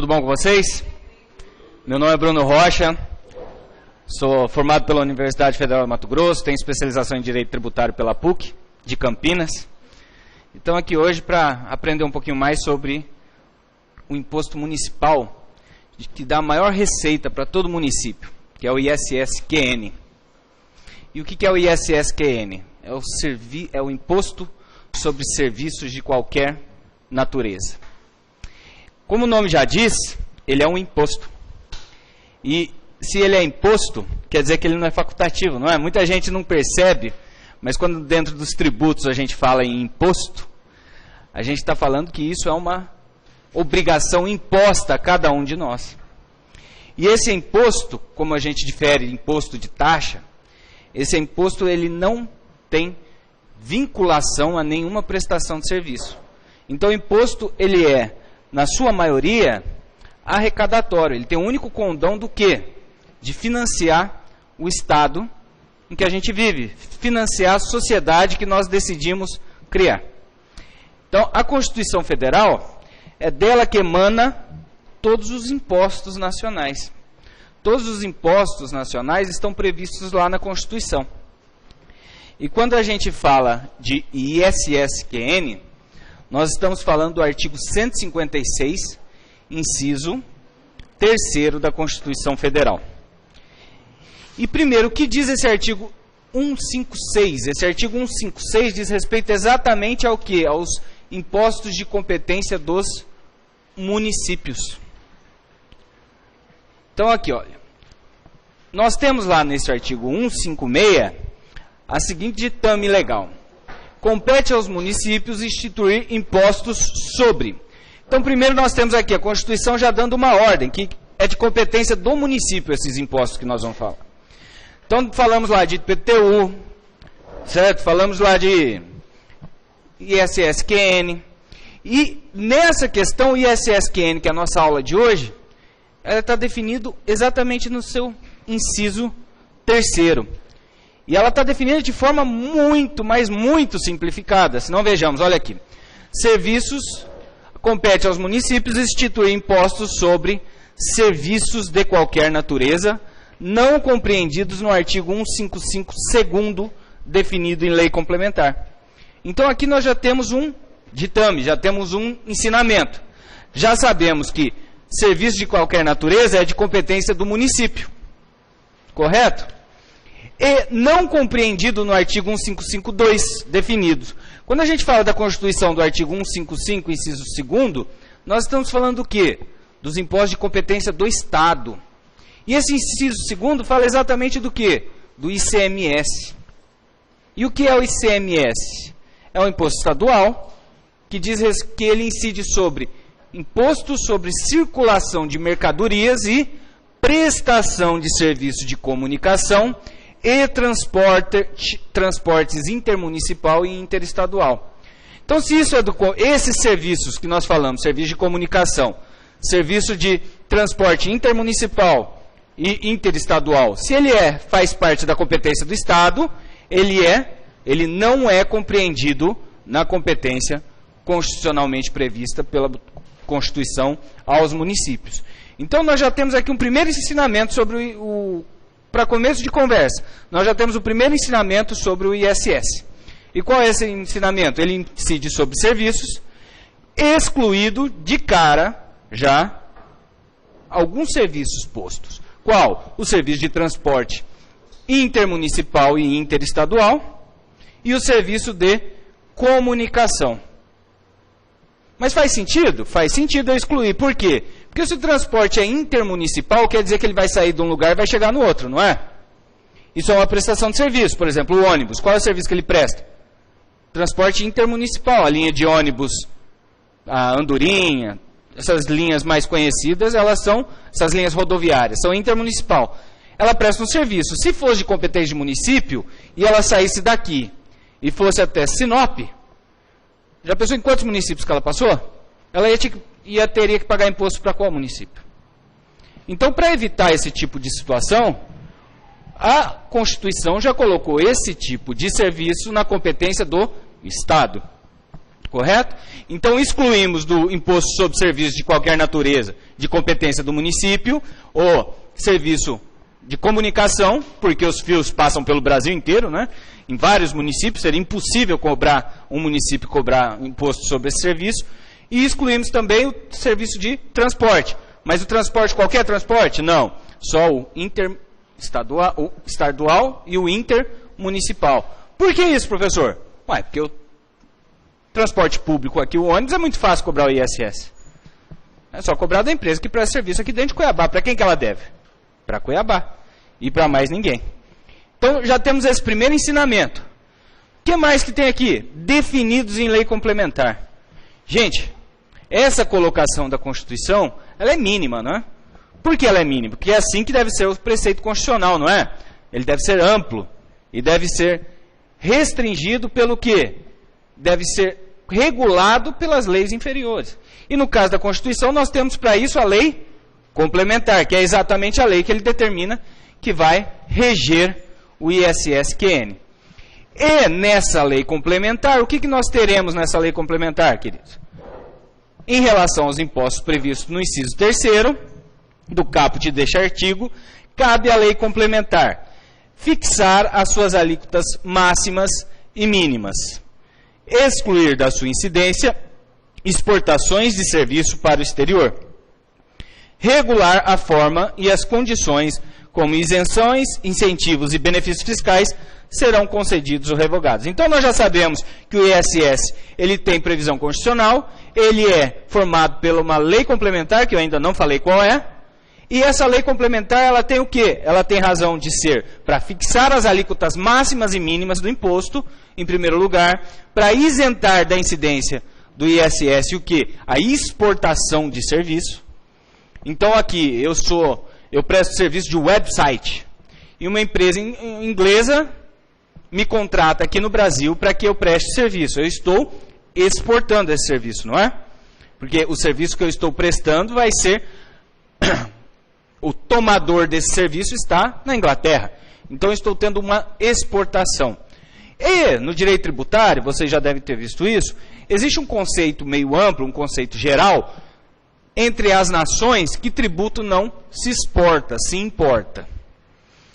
Tudo bom com vocês? Meu nome é Bruno Rocha, sou formado pela Universidade Federal de Mato Grosso, tenho especialização em Direito Tributário pela PUC, de Campinas. Então aqui hoje para aprender um pouquinho mais sobre o imposto municipal, que dá a maior receita para todo município, que é o ISS-QN. E o que é o ISS-QN? É o Imposto sobre Serviços de Qualquer Natureza. Como o nome já diz, ele é um imposto. E se ele é imposto, quer dizer que ele não é facultativo, não é? Muita gente não percebe, mas quando dentro dos tributos a gente fala em imposto, a gente está falando que isso é uma obrigação imposta a cada um de nós. E esse imposto, como a gente difere de imposto de taxa, esse imposto ele não tem vinculação a nenhuma prestação de serviço. Então o imposto ele é, na sua maioria, arrecadatório. Ele tem o único condão do quê? De financiar o Estado em que a gente vive, financiar a sociedade que nós decidimos criar. Então, a Constituição Federal, é dela que emana todos os impostos nacionais. Todos os impostos nacionais estão previstos lá na Constituição. E quando a gente fala de ISS-QN, nós estamos falando do artigo 156, inciso 3º da Constituição Federal. E primeiro, o que diz esse artigo 156? Esse artigo 156 diz respeito exatamente ao quê? Aos impostos de competência dos municípios. Então aqui, olha, nós temos lá nesse artigo 156 a seguinte ditame legal: compete aos municípios instituir impostos sobre. Então primeiro nós temos aqui a Constituição já dando uma ordem, que é de competência do município esses impostos que nós vamos falar. Então falamos lá de IPTU, certo? Falamos lá de ISS-QN. E nessa questão, o ISS-QN, que é a nossa aula de hoje, ela está definido exatamente no seu inciso 3º. E ela está definida de forma muito, mas muito simplificada. Se não, vejamos, olha aqui. Serviços, compete aos municípios instituir impostos sobre serviços de qualquer natureza, não compreendidos no artigo 155, segundo, definido em lei complementar. Então aqui nós já temos um ditame, já temos um ensinamento. Já sabemos que serviço de qualquer natureza é de competência do município. Correto? E não compreendido no artigo 155.2, definido. Quando a gente fala da Constituição do artigo 155, inciso 2º, nós estamos falando do quê? Dos impostos de competência do Estado. E esse inciso 2º fala exatamente do quê? Do ICMS. E o que é o ICMS? É um imposto estadual, que diz que ele incide sobre imposto sobre circulação de mercadorias e prestação de serviço de comunicação e transportes intermunicipal e interestadual. Então, se isso é esses serviços que nós falamos, serviço de comunicação, serviço de transporte intermunicipal e interestadual, se ele faz parte da competência do Estado, ele não é compreendido na competência constitucionalmente prevista pela Constituição aos municípios. Então, nós já temos aqui um primeiro ensinamento sobre para começo de conversa, nós já temos o primeiro ensinamento sobre o ISS. E qual é esse ensinamento? Ele incide sobre serviços, excluído de cara já alguns serviços postos. Qual? O serviço de transporte intermunicipal e interestadual e o serviço de comunicação. Mas faz sentido? Faz sentido eu excluir. Por quê? Porque se o transporte é intermunicipal, quer dizer que ele vai sair de um lugar e vai chegar no outro, não é? Isso é uma prestação de serviço. Por exemplo, o ônibus. Qual é o serviço que ele presta? Transporte intermunicipal. A linha de ônibus, a Andorinha, essas linhas mais conhecidas, essas linhas rodoviárias, são intermunicipal. Ela presta um serviço. Se fosse de competência de município, e ela saísse daqui e fosse até Sinop, já pensou em quantos municípios que ela passou? Ela teria que pagar imposto para qual município? Então, para evitar esse tipo de situação, a Constituição já colocou esse tipo de serviço na competência do Estado. Correto? Então excluímos do imposto sobre serviços de qualquer natureza, de competência do município, o serviço de comunicação, porque os fios passam pelo Brasil inteiro, né? Em vários municípios, seria impossível um município cobrar imposto sobre esse serviço. E excluímos também o serviço de transporte. Mas o transporte, qualquer transporte? Não. Só o estadual e o intermunicipal. Por que isso, professor? Ué, porque o transporte público aqui, o ônibus, é muito fácil cobrar o ISS. É só cobrar da empresa que presta serviço aqui dentro de Cuiabá. Para quem que ela deve? Para Cuiabá. E para mais ninguém. Então, já temos esse primeiro ensinamento. O que mais que tem aqui? Definidos em lei complementar. Gente, essa colocação da Constituição, ela é mínima, não é? Por que ela é mínima? Porque é assim que deve ser o preceito constitucional, não é? Ele deve ser amplo e deve ser restringido pelo quê? Deve ser regulado pelas leis inferiores. E no caso da Constituição, nós temos para isso a lei complementar, que é exatamente a lei que ele determina que vai reger o ISS-QN. E nessa lei complementar, o que nós teremos nessa lei complementar, queridos? Em relação aos impostos previstos no inciso 3º do caput deste artigo, cabe à lei complementar fixar as suas alíquotas máximas e mínimas, excluir da sua incidência exportações de serviço para o exterior, regular a forma e as condições como isenções, incentivos e benefícios fiscais serão concedidos ou revogados. Então nós já sabemos que o ISS ele tem previsão constitucional, ele é formado por uma lei complementar, que eu ainda não falei qual é, e essa lei complementar ela tem o quê? Ela tem razão de ser para fixar as alíquotas máximas e mínimas do imposto, em primeiro lugar, para isentar da incidência do ISS o quê? A exportação de serviço. Então aqui eu presto serviço de website e uma empresa inglesa me contrata aqui no Brasil para que eu preste serviço. Eu estou exportando esse serviço, não é? Porque o serviço que eu estou prestando vai ser... o tomador desse serviço está na Inglaterra. Então eu estou tendo uma exportação. E no direito tributário, vocês já devem ter visto isso, existe um conceito meio amplo, um conceito geral, entre as nações que tributo não se exporta, se importa.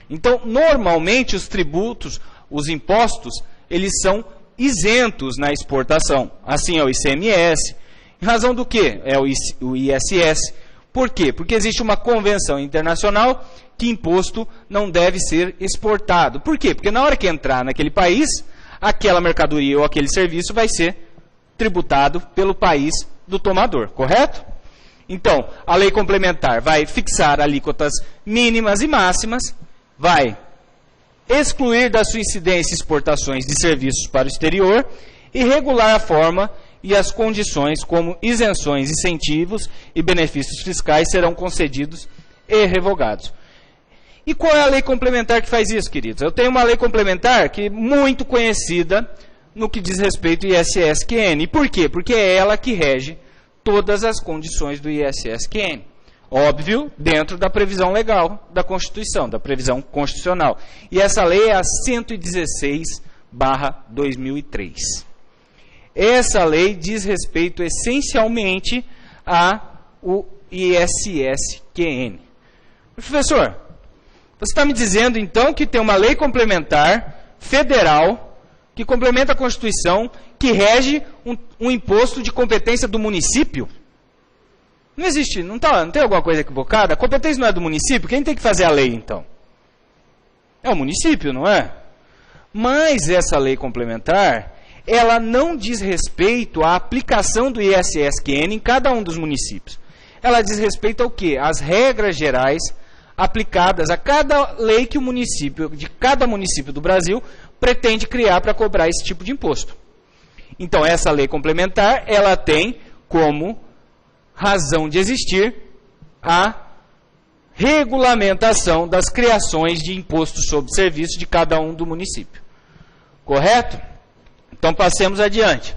Então, normalmente os tributos, os impostos, eles são isentos na exportação. Assim é o ICMS. Em razão do quê? É o ISS. Por quê? Porque existe uma convenção internacional que imposto não deve ser exportado. Por quê? Porque na hora que entrar naquele país, aquela mercadoria ou aquele serviço vai ser tributado pelo país do tomador, correto? Então, a lei complementar vai fixar alíquotas mínimas e máximas, vai excluir da sua incidência exportações de serviços para o exterior e regular a forma e as condições como isenções, incentivos e benefícios fiscais serão concedidos e revogados. E qual é a lei complementar que faz isso, queridos? Eu tenho uma lei complementar que é muito conhecida no que diz respeito ao ISS-QN. E por quê? Porque é ela que rege todas as condições do ISS-QN. Óbvio, dentro da previsão legal da Constituição, da previsão constitucional. E essa lei é a 116/2003. Essa lei diz respeito essencialmente ao ISS-QN. Professor, você está me dizendo então que tem uma lei complementar federal que complementa a Constituição, que rege um imposto de competência do município? Não existe, não tem alguma coisa equivocada? A competência não é do município? Quem tem que fazer a lei, então? É o município, não é? Mas essa lei complementar, ela não diz respeito à aplicação do ISS-QN em cada um dos municípios. Ela diz respeito ao quê? Às regras gerais aplicadas a cada lei que o município, de cada município do Brasil, pretende criar para cobrar esse tipo de imposto. Então, essa lei complementar, ela tem como razão de existir a regulamentação das criações de impostos sobre serviço de cada um do município. Correto? Então, passemos adiante.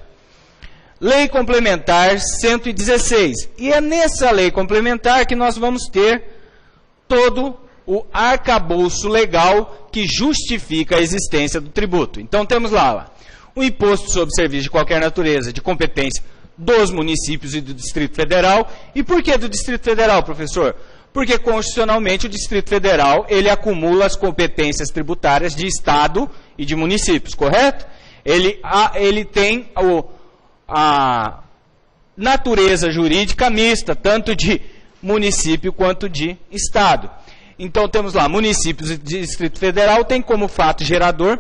Lei Complementar 116. E é nessa lei complementar que nós vamos ter todo o arcabouço legal que justifica a existência do tributo. Então, temos lá o imposto sobre serviço de qualquer natureza, de competência dos municípios e do Distrito Federal. E por que do Distrito Federal, professor? Porque constitucionalmente o Distrito Federal, ele acumula as competências tributárias de Estado e de municípios, correto? Ele tem a natureza jurídica mista, tanto de município quanto de Estado. Então temos lá, municípios e Distrito Federal tem como fato gerador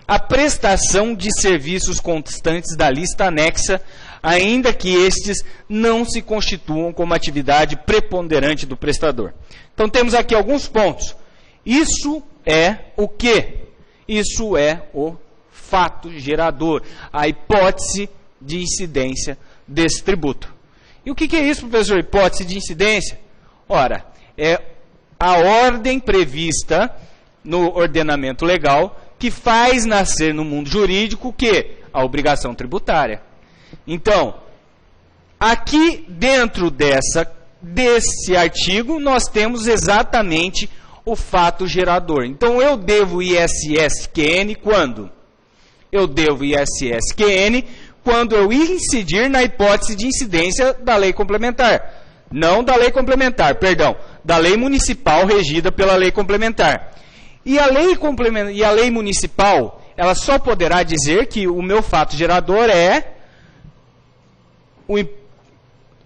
a prestação de serviços constantes da lista anexa, ainda que estes não se constituam como atividade preponderante do prestador. Então temos aqui alguns pontos. Isso é o quê? Isso é o fato gerador, a hipótese de incidência desse tributo. E o que é isso, professor? Hipótese de incidência? Ora, é a ordem prevista no ordenamento legal que faz nascer no mundo jurídico o quê? A obrigação tributária. Então, aqui dentro desse artigo, nós temos exatamente o fato gerador. Então, eu devo ISS-QN quando? Eu devo ISS-QN quando eu incidir na hipótese de incidência da lei complementar. Não da lei complementar, perdão, da lei municipal regida pela lei complementar. E a lei municipal, ela só poderá dizer que o meu fato gerador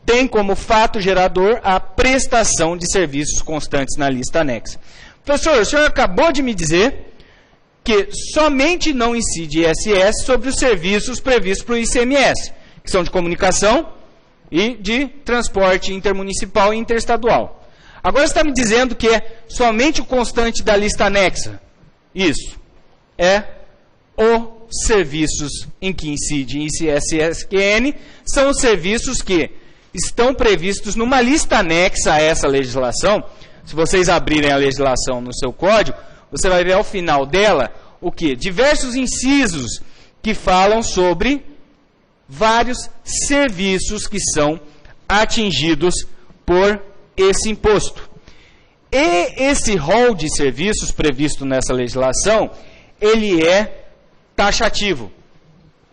tem como fato gerador a prestação de serviços constantes na lista anexa. Professor, o senhor acabou de me dizer que somente não incide ISS sobre os serviços previstos para o ICMS, que são de comunicação e de transporte intermunicipal e interestadual. Agora você está me dizendo que é somente o constante da lista anexa. Isso. É os serviços em que incide ISS-QN, são os serviços que estão previstos numa lista anexa a essa legislação. Se vocês abrirem a legislação no seu código, você vai ver ao final dela o quê? Diversos incisos que falam sobre vários serviços que são atingidos por esse imposto. E esse rol de serviços previsto nessa legislação, ele é taxativo.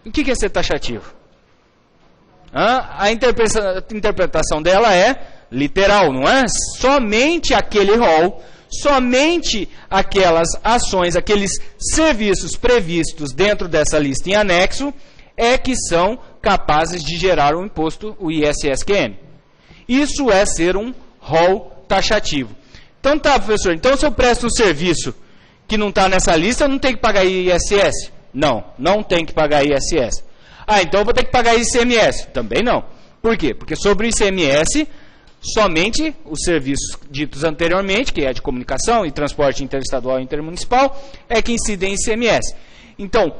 O que é ser taxativo? A interpretação dela é literal, não é? Somente aquele rol, somente aquelas ações, aqueles serviços previstos dentro dessa lista em anexo, é que são capazes de gerar o imposto, o ISS-QN. Isso é ser um rol taxativo. Então tá, professor, então se eu presto um serviço que não está nessa lista, eu não tenho que pagar ISS? Não, não tem que pagar ISS. Ah, então eu vou ter que pagar ICMS? Também não. Por quê? Porque sobre o ICMS, somente os serviços ditos anteriormente, que é de comunicação e transporte interestadual e intermunicipal, é que incidem em ICMS. Então,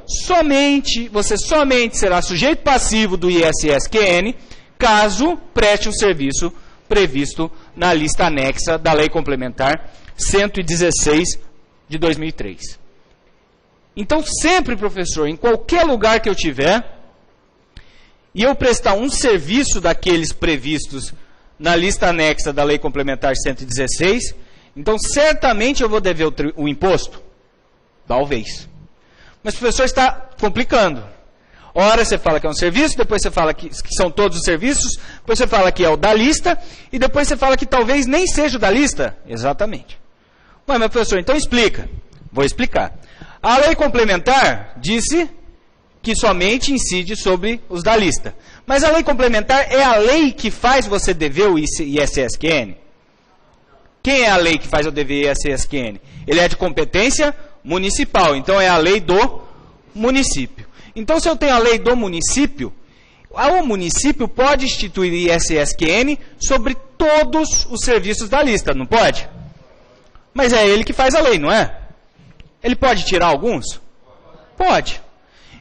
você somente será sujeito passivo do ISS-QN caso preste um serviço previsto na lista anexa da Lei Complementar 116 de 2003. Então, sempre, professor, em qualquer lugar que eu tiver, e eu prestar um serviço daqueles previstos na lista anexa da Lei Complementar 116, então certamente eu vou dever o imposto? Talvez. Mas o professor está complicando. Ora você fala que é um serviço, depois você fala que são todos os serviços, depois você fala que é o da lista, e depois você fala que talvez nem seja o da lista. Exatamente. Ué, mas professor, então explica. Vou explicar. A lei complementar disse que somente incide sobre os da lista. Mas a lei complementar é a lei que faz você dever o ISS-QN? Quem é a lei que faz eu dever ISS-QN? Ele é de competência municipal, então é a lei do município. Então, se eu tenho a lei do município, o município pode instituir ISS-QN sobre todos os serviços da lista, não pode? Mas é ele que faz a lei, não é? Ele pode tirar alguns? Pode.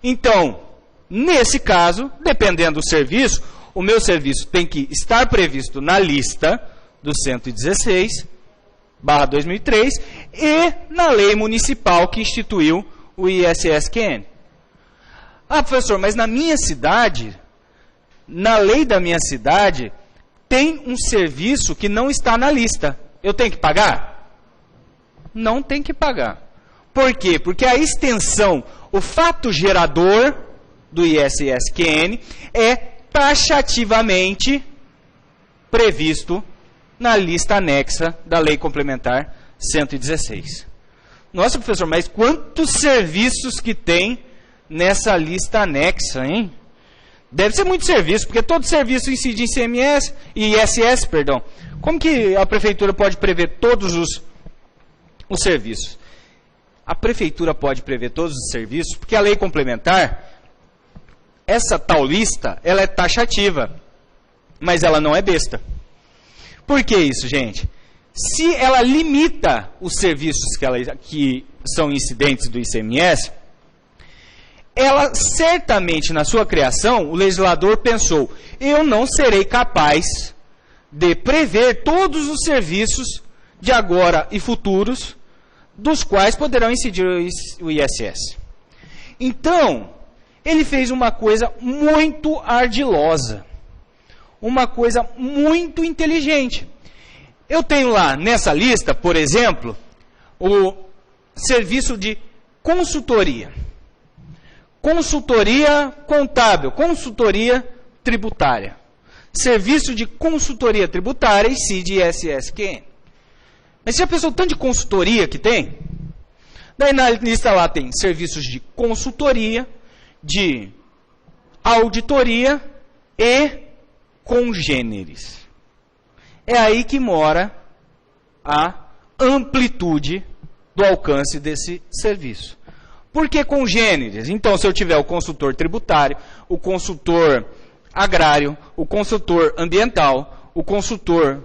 Então, nesse caso, dependendo do serviço, o meu serviço tem que estar previsto na lista do 116/2003 e na lei municipal que instituiu o ISS-QN. Ah, professor, mas na minha cidade, na lei da minha cidade, tem um serviço que não está na lista. Eu tenho que pagar? Não tem que pagar. Por quê? Porque a extensão, o fato gerador, do ISSQN é taxativamente previsto na lista anexa da Lei Complementar 116. Nossa, professor, mas quantos serviços que tem nessa lista anexa, hein? Deve ser muito serviço, porque todo serviço incide em ICMS e ISS, perdão. Como que a prefeitura pode prever todos os serviços? A prefeitura pode prever todos os serviços, porque a lei complementar, essa tal lista, ela é taxativa, mas ela não é besta. Por que isso, gente? Se ela limita os serviços que são incidentes do ICMS, ela certamente, na sua criação, o legislador pensou, eu não serei capaz de prever todos os serviços de agora e futuros, dos quais poderão incidir o ISS. Então, ele fez uma coisa muito ardilosa, uma coisa muito inteligente. Eu tenho lá, nessa lista, por exemplo, o serviço de consultoria. Consultoria contábil, consultoria tributária. Serviço de consultoria tributária e CID ISSQN. Mas você já pensou o tanto de consultoria que tem? Daí na lista lá tem serviços de consultoria, de auditoria e congêneres. É aí que mora a amplitude do alcance desse serviço. Por que congêneres? Então, se eu tiver o consultor tributário, o consultor agrário, o consultor ambiental, o consultor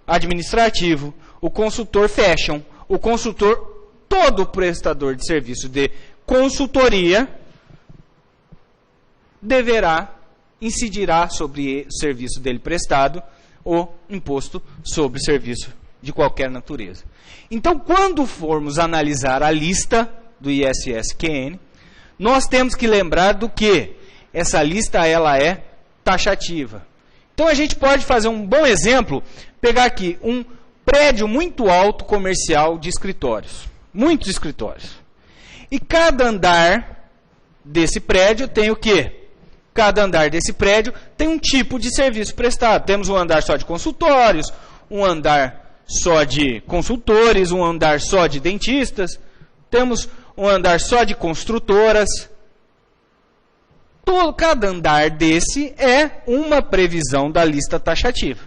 administrativo, o consultor fashion, o consultor, todo prestador de serviço de consultoria incidirá sobre o serviço dele prestado o imposto sobre serviço de qualquer natureza. Então, quando formos analisar a lista do ISSQN, nós temos que lembrar do que essa lista ela é taxativa. Então, a gente pode fazer um bom exemplo, pegar aqui um prédio muito alto comercial de escritórios, muitos escritórios. E cada andar desse prédio tem o quê? Cada andar desse prédio tem um tipo de serviço prestado. Temos um andar só de consultórios, um andar só de consultores, um andar só de dentistas, temos um andar só de construtoras. Cada andar desse é uma previsão da lista taxativa.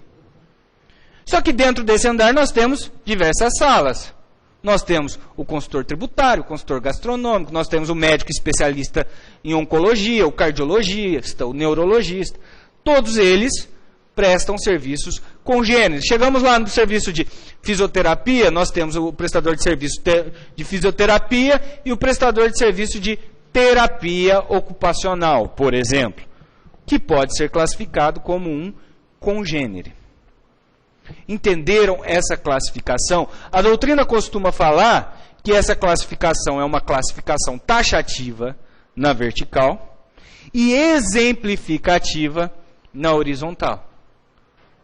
Só que dentro desse andar nós temos diversas salas. Nós temos o consultor tributário, o consultor gastronômico, nós temos o médico especialista em oncologia, o cardiologista, o neurologista. Todos eles prestam serviços congêneres. Chegamos lá no serviço de fisioterapia, nós temos o prestador de serviço de fisioterapia e o prestador de serviço de terapia ocupacional, por exemplo, que pode ser classificado como um congênere. Entenderam essa classificação? A doutrina costuma falar que essa classificação é uma classificação taxativa na vertical e exemplificativa na horizontal.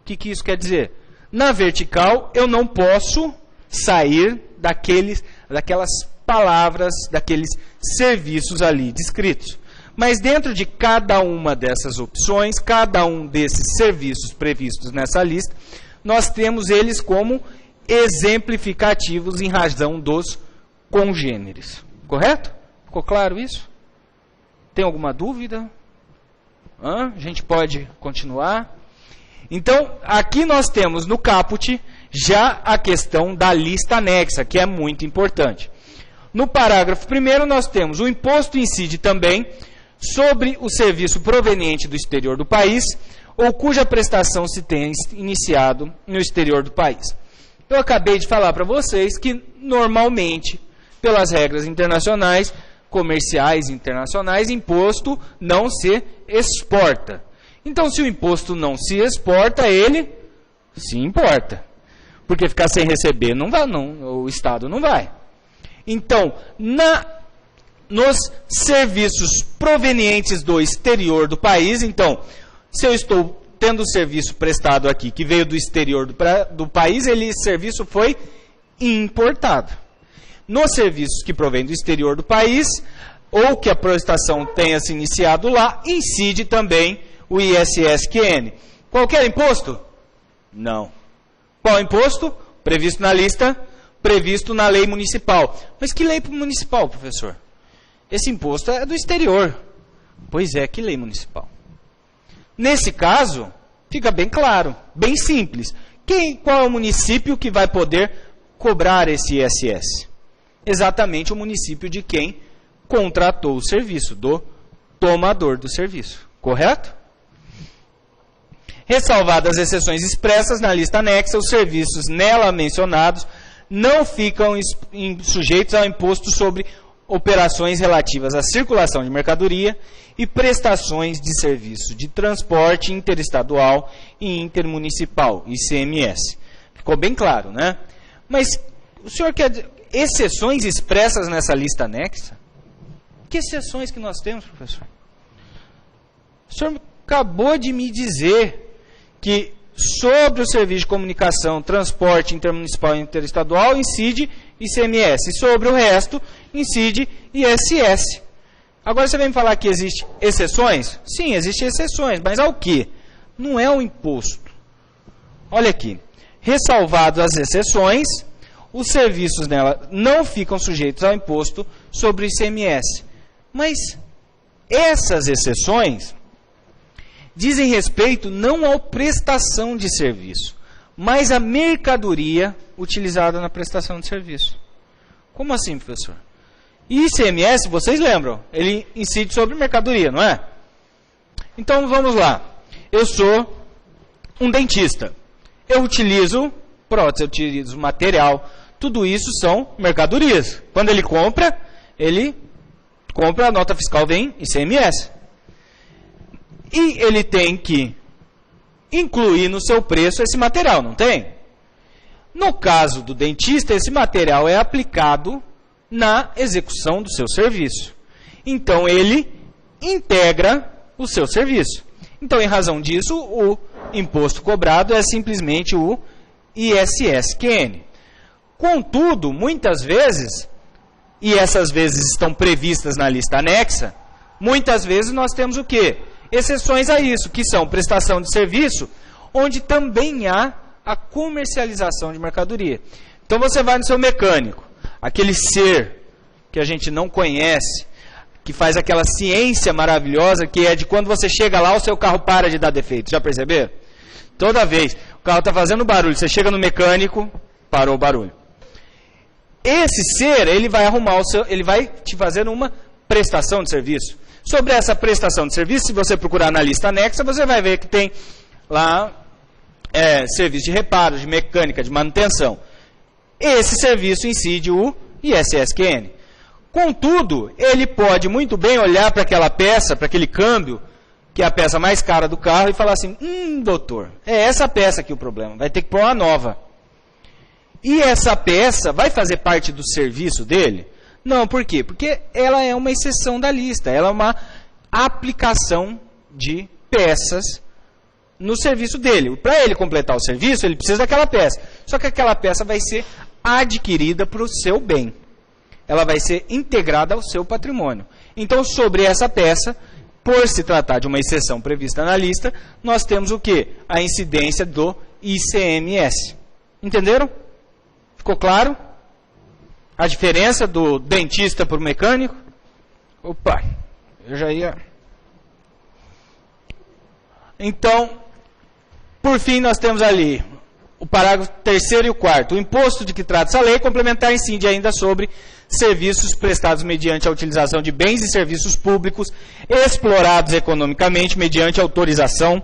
O que isso quer dizer? Na vertical, eu não posso sair daquelas palavras, daqueles serviços ali descritos. Mas dentro de cada uma dessas opções, cada um desses serviços previstos nessa lista, nós temos eles como exemplificativos em razão dos congêneres. Correto? Ficou claro isso? Tem alguma dúvida? A gente pode continuar? Então, aqui nós temos no caput já a questão da lista anexa, que é muito importante. No parágrafo 1º, nós temos o imposto incide também sobre o serviço proveniente do exterior do país ou cuja prestação se tenha iniciado no exterior do país. Eu acabei de falar para vocês que, normalmente, pelas regras internacionais, comerciais internacionais, imposto não se exporta. Então, se o imposto não se exporta, ele se importa. Porque ficar sem receber não vai, não, o Estado não vai. Então, nos serviços provenientes do exterior do país, então, se eu estou tendo o serviço prestado aqui, que veio do exterior do país, esse serviço foi importado. Nos serviços que provêm do exterior do país, ou que a prestação tenha se iniciado lá, incide também o ISSQN. Qualquer imposto? Não. Qual imposto? Previsto na lista, previsto na lei municipal. Mas que lei municipal, professor? Esse imposto é do exterior. Pois é, que lei municipal? Nesse caso, fica bem claro, bem simples. Qual é o município que vai poder cobrar esse ISS? Exatamente o município de quem contratou o serviço, do tomador do serviço. Correto? Ressalvadas as exceções expressas na lista anexa, os serviços nela mencionados não ficam sujeitos ao imposto sobre operações relativas à circulação de mercadoria e prestações de serviço de transporte interestadual e intermunicipal, ICMS. Ficou bem claro, né? Mas o senhor quer exceções expressas nessa lista anexa? Que exceções que nós temos, professor? O senhor acabou de me dizer que sobre o serviço de comunicação, transporte intermunicipal e interestadual incide ICMS, e sobre o resto incide ISS. Agora você vem me falar que existem exceções? Sim, existem exceções, mas ao quê? Não é o imposto. Olha aqui, ressalvadas as exceções, os serviços nela não ficam sujeitos ao imposto sobre o ICMS. Mas essas exceções dizem respeito não à prestação de serviço, mas à mercadoria utilizada na prestação de serviço. Como assim, professor? ICMS, vocês lembram, ele incide sobre mercadoria, não é? Então vamos lá. Eu sou um dentista. Eu utilizo prótese, eu utilizo material. Tudo isso são mercadorias. Quando ele compra, a nota fiscal vem ICMS. E ele tem que incluir no seu preço esse material, não tem? No caso do dentista, esse material é aplicado na execução do seu serviço. Então, ele integra o seu serviço. Então, em razão disso, o imposto cobrado é simplesmente o ISSQN. Contudo, muitas vezes, e essas vezes estão previstas na lista anexa, muitas vezes nós temos o quê? Exceções a isso, que são prestação de serviço, onde também há a comercialização de mercadoria. Então você vai no seu mecânico, aquele ser que a gente não conhece, que faz aquela ciência maravilhosa, que é de quando você chega lá, o seu carro para de dar defeito. Já perceberam? Toda vez, o carro está fazendo barulho, você chega no mecânico, parou o barulho. Esse ser, ele vai arrumar ele vai te fazer uma prestação de serviço. Sobre essa prestação de serviço, se você procurar na lista anexa, você vai ver que tem lá serviço de reparo, de mecânica, de manutenção. Esse serviço incide o ISSQN. Contudo, ele pode muito bem olhar para aquela peça, para aquele câmbio, que é a peça mais cara do carro, e falar assim, doutor, é essa peça aqui o problema, vai ter que pôr uma nova. E essa peça vai fazer parte do serviço dele? Não, por quê? Porque ela é uma exceção da lista, ela é uma aplicação de peças no serviço dele. Para ele completar o serviço, ele precisa daquela peça. Só que aquela peça vai ser adquirida para o seu bem. Ela vai ser integrada ao seu patrimônio. Então, sobre essa peça, por se tratar de uma exceção prevista na lista, nós temos o quê? A incidência do ICMS. Entenderam? Ficou claro? A diferença do dentista para o mecânico? Opa, eu já ia... Então, por fim, nós temos ali o parágrafo 3º e o 4º. O imposto de que trata essa lei complementar incide ainda sobre serviços prestados mediante a utilização de bens e serviços públicos explorados economicamente mediante autorização,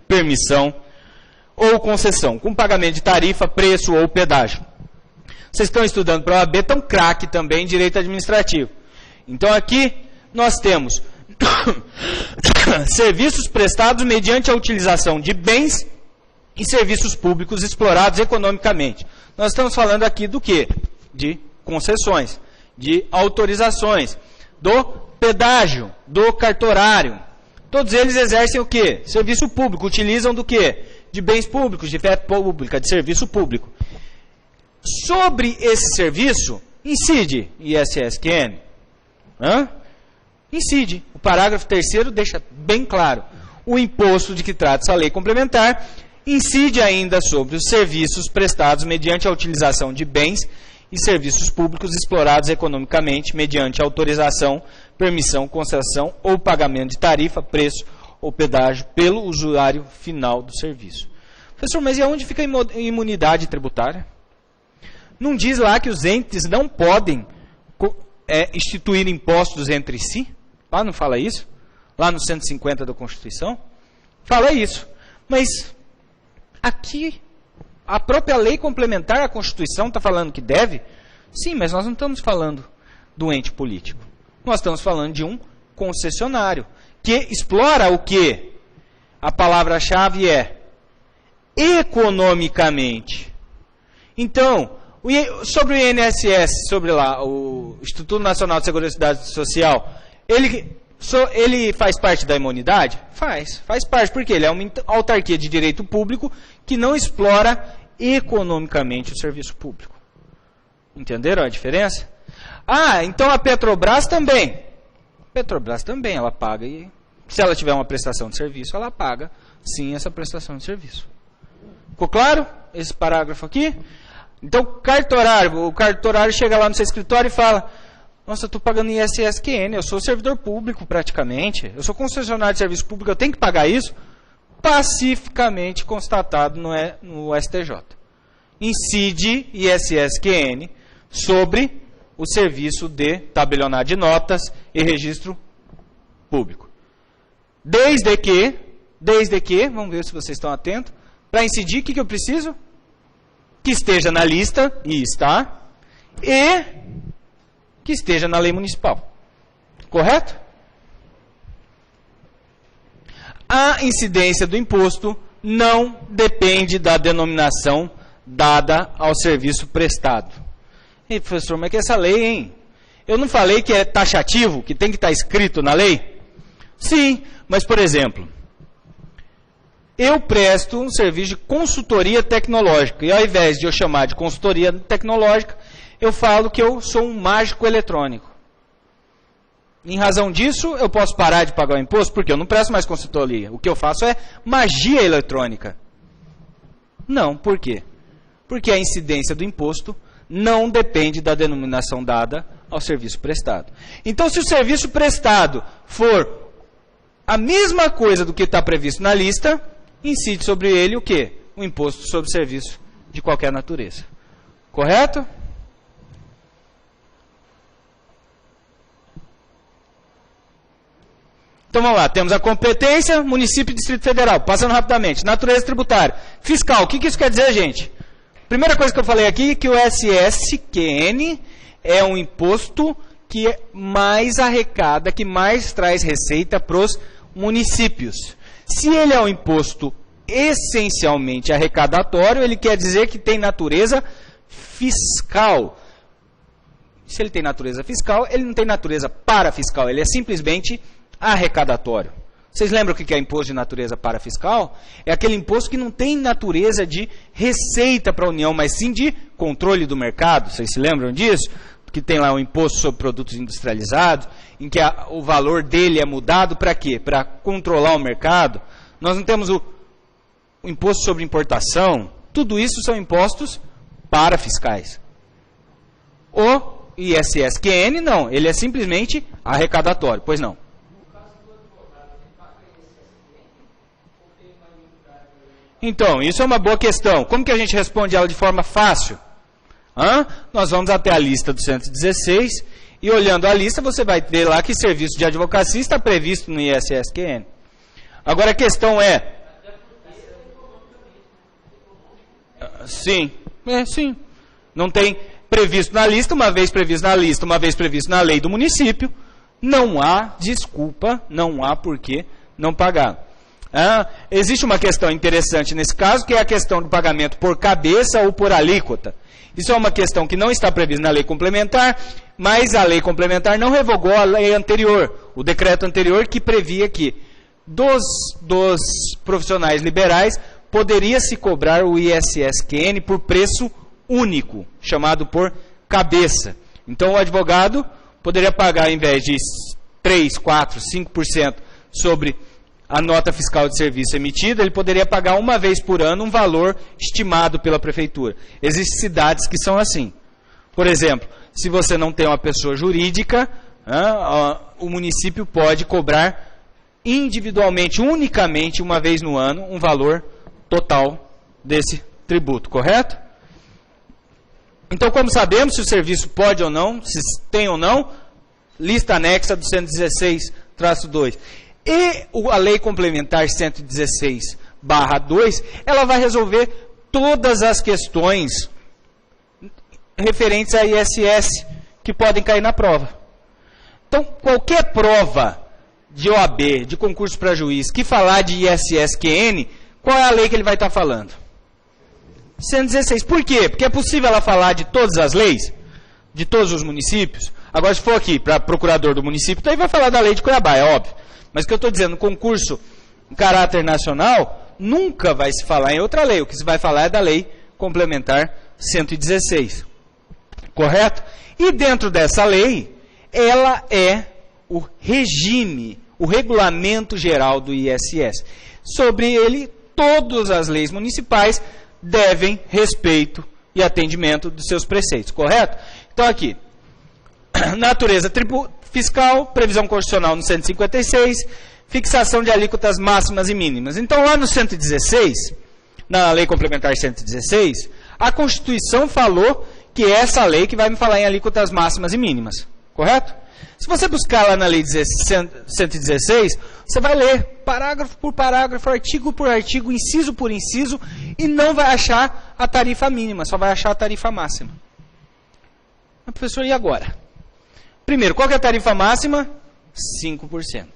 permissão ou concessão, com pagamento de tarifa, preço ou pedágio. Vocês estão estudando para a OAB, estão craque também em direito administrativo. Então aqui nós temos serviços prestados mediante a utilização de bens e serviços públicos explorados economicamente. Nós estamos falando aqui do quê? De concessões, de autorizações, do pedágio, do cartorário. Todos eles exercem o quê? Serviço público, utilizam do quê? De bens públicos, de fé pública, de serviço público. Sobre esse serviço, incide ISSQN. Incide. O parágrafo 3º deixa bem claro. O imposto de que trata essa lei complementar incide ainda sobre os serviços prestados mediante a utilização de bens e serviços públicos explorados economicamente mediante autorização, permissão, concessão ou pagamento de tarifa, preço ou pedágio pelo usuário final do serviço. Professor, mas e aonde fica a imunidade tributária? Não diz lá que os entes não podem instituir impostos entre si? Lá não fala isso? Lá no 150 da Constituição? Fala isso. Mas aqui, a própria lei complementar à Constituição está falando que deve? Sim, mas nós não estamos falando do ente político. Nós estamos falando de um concessionário, que explora o quê? A palavra-chave é economicamente. Então, sobre o INSS, sobre lá, o Instituto Nacional de Seguridade Social, ele faz parte da imunidade? Faz parte, porque ele é uma autarquia de direito público que não explora economicamente o serviço público. Entenderam a diferença? Ah, então a Petrobras também. Petrobras também, ela paga, e se ela tiver uma prestação de serviço, ela paga, sim, essa prestação de serviço. Ficou claro esse parágrafo aqui? Então, o cartorário chega lá no seu escritório e fala: nossa, eu estou pagando ISSQN, eu sou servidor público praticamente, eu sou concessionário de serviço público, eu tenho que pagar isso? Pacificamente constatado no STJ. Incide ISSQN sobre o serviço de tabelionato de notas e registro público. Desde que, vamos ver se vocês estão atentos, para incidir, o que eu preciso? Que esteja na lista, e está, e que esteja na lei municipal. Correto? A incidência do imposto não depende da denominação dada ao serviço prestado. E professor, mas que é essa lei, hein? Eu não falei que é taxativo, que tem que estar escrito na lei? Sim, mas por exemplo, eu presto um serviço de consultoria tecnológica, e ao invés de eu chamar de consultoria tecnológica, eu falo que eu sou um mágico eletrônico. Em razão disso, eu posso parar de pagar o imposto, porque eu não presto mais consultoria. O que eu faço é magia eletrônica. Não, por quê? Porque a incidência do imposto não depende da denominação dada ao serviço prestado. Então, se o serviço prestado for a mesma coisa do que está previsto na lista, incide sobre ele o quê? O imposto sobre serviço de qualquer natureza. Correto? Então vamos lá, temos a competência, município e Distrito Federal. Passando rapidamente, natureza tributária. Fiscal, o que isso quer dizer, gente? Primeira coisa que eu falei aqui, que o SSQN é um imposto que mais arrecada, que mais traz receita para os municípios. Se ele é um imposto essencialmente arrecadatório, ele quer dizer que tem natureza fiscal. Se ele tem natureza fiscal, ele não tem natureza parafiscal, ele é simplesmente arrecadatório. Vocês lembram o que é imposto de natureza parafiscal? É aquele imposto que não tem natureza de receita para a União, mas sim de controle do mercado. Vocês se lembram disso? Que tem lá o imposto sobre produtos industrializados, em que o valor dele é mudado para quê? Para controlar o mercado. Nós não temos o imposto sobre importação. Tudo isso são impostos parafiscais. O ISSQN, não. Ele é simplesmente arrecadatório. Pois não. Então, isso é uma boa questão. Como que a gente responde ela de forma fácil? Nós vamos até a lista do 116 e olhando a lista você vai ver lá que serviço de advocacia está previsto no ISSQN. Agora a questão é... Sim. Sim. Não tem previsto na lista, uma vez previsto na lista, uma vez previsto na lei do município, não há desculpa, não há por que não pagar. Existe uma questão interessante nesse caso, que é a questão do pagamento por cabeça ou por alíquota. Isso é uma questão que não está prevista na lei complementar, mas a lei complementar não revogou a lei anterior, o decreto anterior que previa que dos profissionais liberais poderia se cobrar o ISSQN por preço único, chamado por cabeça. Então o advogado poderia pagar, ao invés de R$ 3, 4, 5% sobre a nota fiscal de serviço emitida, ele poderia pagar uma vez por ano um valor estimado pela prefeitura. Existem cidades que são assim. Por exemplo, se você não tem uma pessoa jurídica, o município pode cobrar individualmente, unicamente, uma vez no ano, um valor total desse tributo, correto? Então, como sabemos se o serviço pode ou não, se tem ou não, lista anexa do 116-2. E a Lei Complementar 116/2, ela vai resolver todas as questões referentes a ISS que podem cair na prova. Então, qualquer prova de OAB, de concurso para juiz, que falar de ISS-QN, qual é a lei que ele vai estar falando? 116. Por quê? Porque é possível ela falar de todas as leis, de todos os municípios. Agora, se for aqui para procurador do município, daí vai falar da lei de Cuiabá, é óbvio. Mas o que eu estou dizendo, concurso em caráter nacional, nunca vai se falar em outra lei. O que se vai falar é da Lei Complementar 116. Correto? E dentro dessa lei, ela é o regime, o regulamento geral do ISS. Sobre ele, todas as leis municipais devem respeito e atendimento dos seus preceitos, correto? Então aqui, natureza fiscal, previsão constitucional no 156, fixação de alíquotas máximas e mínimas. Então lá no 116, na Lei Complementar 116, a Constituição falou que é essa lei que vai me falar em alíquotas máximas e mínimas, correto? Se você buscar lá na Lei 116, você vai ler parágrafo por parágrafo, artigo por artigo, inciso por inciso, e não vai achar a tarifa mínima, só vai achar a tarifa máxima. Mas, professor, e agora? Primeiro, qual que é a tarifa máxima? 5%.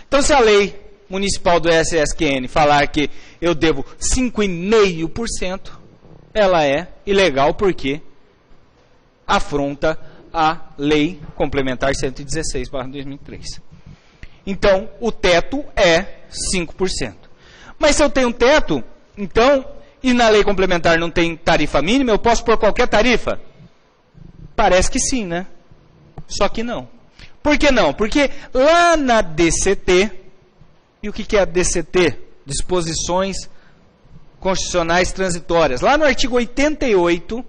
Então, se a lei municipal do ISS-QN falar que eu devo 5,5%, ela é ilegal porque afronta a Lei Complementar 116/2003. Então, o teto é 5%. Mas se eu tenho um teto, então, e na Lei Complementar não tem tarifa mínima, eu posso pôr qualquer tarifa? Parece que sim, né? Só que não. Por que não? Porque lá na DCT, e o que é a DCT? Disposições Constitucionais Transitórias. Lá no artigo 88,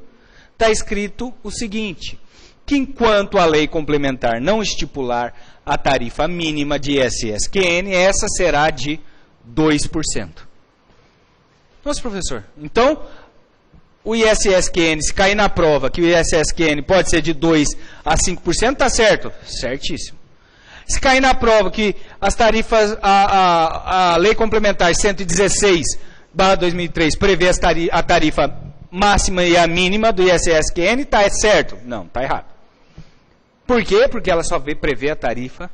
está escrito o seguinte, que enquanto a lei complementar não estipular a tarifa mínima de ISS-QN, essa será de 2%. Nossa, professor, então, o ISS-QN, se cair na prova que o ISS-QN pode ser de 2% a 5%, está certo? Certíssimo. Se cair na prova que as tarifas, a lei complementar 116/2003 prevê a tarifa máxima e a mínima do ISS-QN, está certo? Não, está errado. Por quê? Porque ela só prevê a tarifa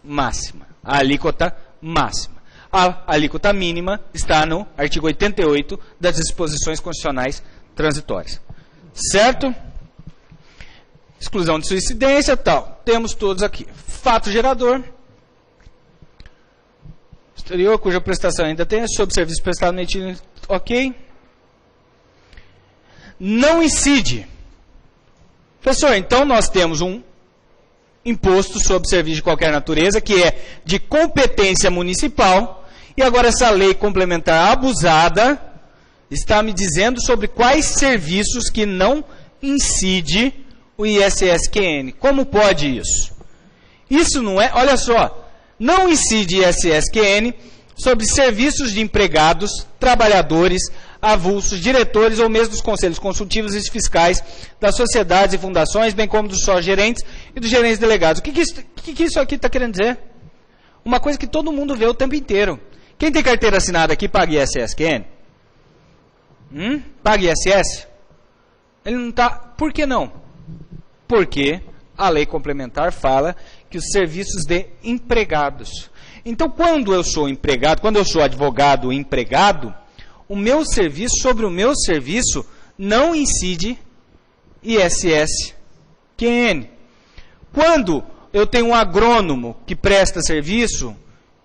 máxima, a alíquota máxima. A alíquota mínima está no artigo 88 das disposições constitucionais transitórias. Certo? Exclusão de suincidência, tal. Temos todos aqui. Fato gerador. Exterior, cuja prestação ainda tem, sob serviço prestado no itinerário, ok. Não incide. Professor, então nós temos um imposto sobre serviço de qualquer natureza, que é de competência municipal, e agora essa lei complementar abusada está me dizendo sobre quais serviços que não incide o ISS-QN. Como pode isso? Isso não é, olha só, não incide ISS-QN sobre serviços de empregados, trabalhadores, avulsos, diretores ou mesmo dos conselhos consultivos e fiscais das sociedades e fundações, bem como dos só gerentes e dos gerentes delegados. O que isso aqui está querendo dizer? Uma coisa que todo mundo vê o tempo inteiro. Quem tem carteira assinada aqui paga ISS-QN? Paga ISS? Ele não está. Por que não? Porque a lei complementar fala que os serviços de empregados. Então, quando eu sou empregado, quando eu sou advogado empregado, o meu serviço, sobre o meu serviço, não incide ISS-QN. Quando eu tenho um agrônomo que presta serviço,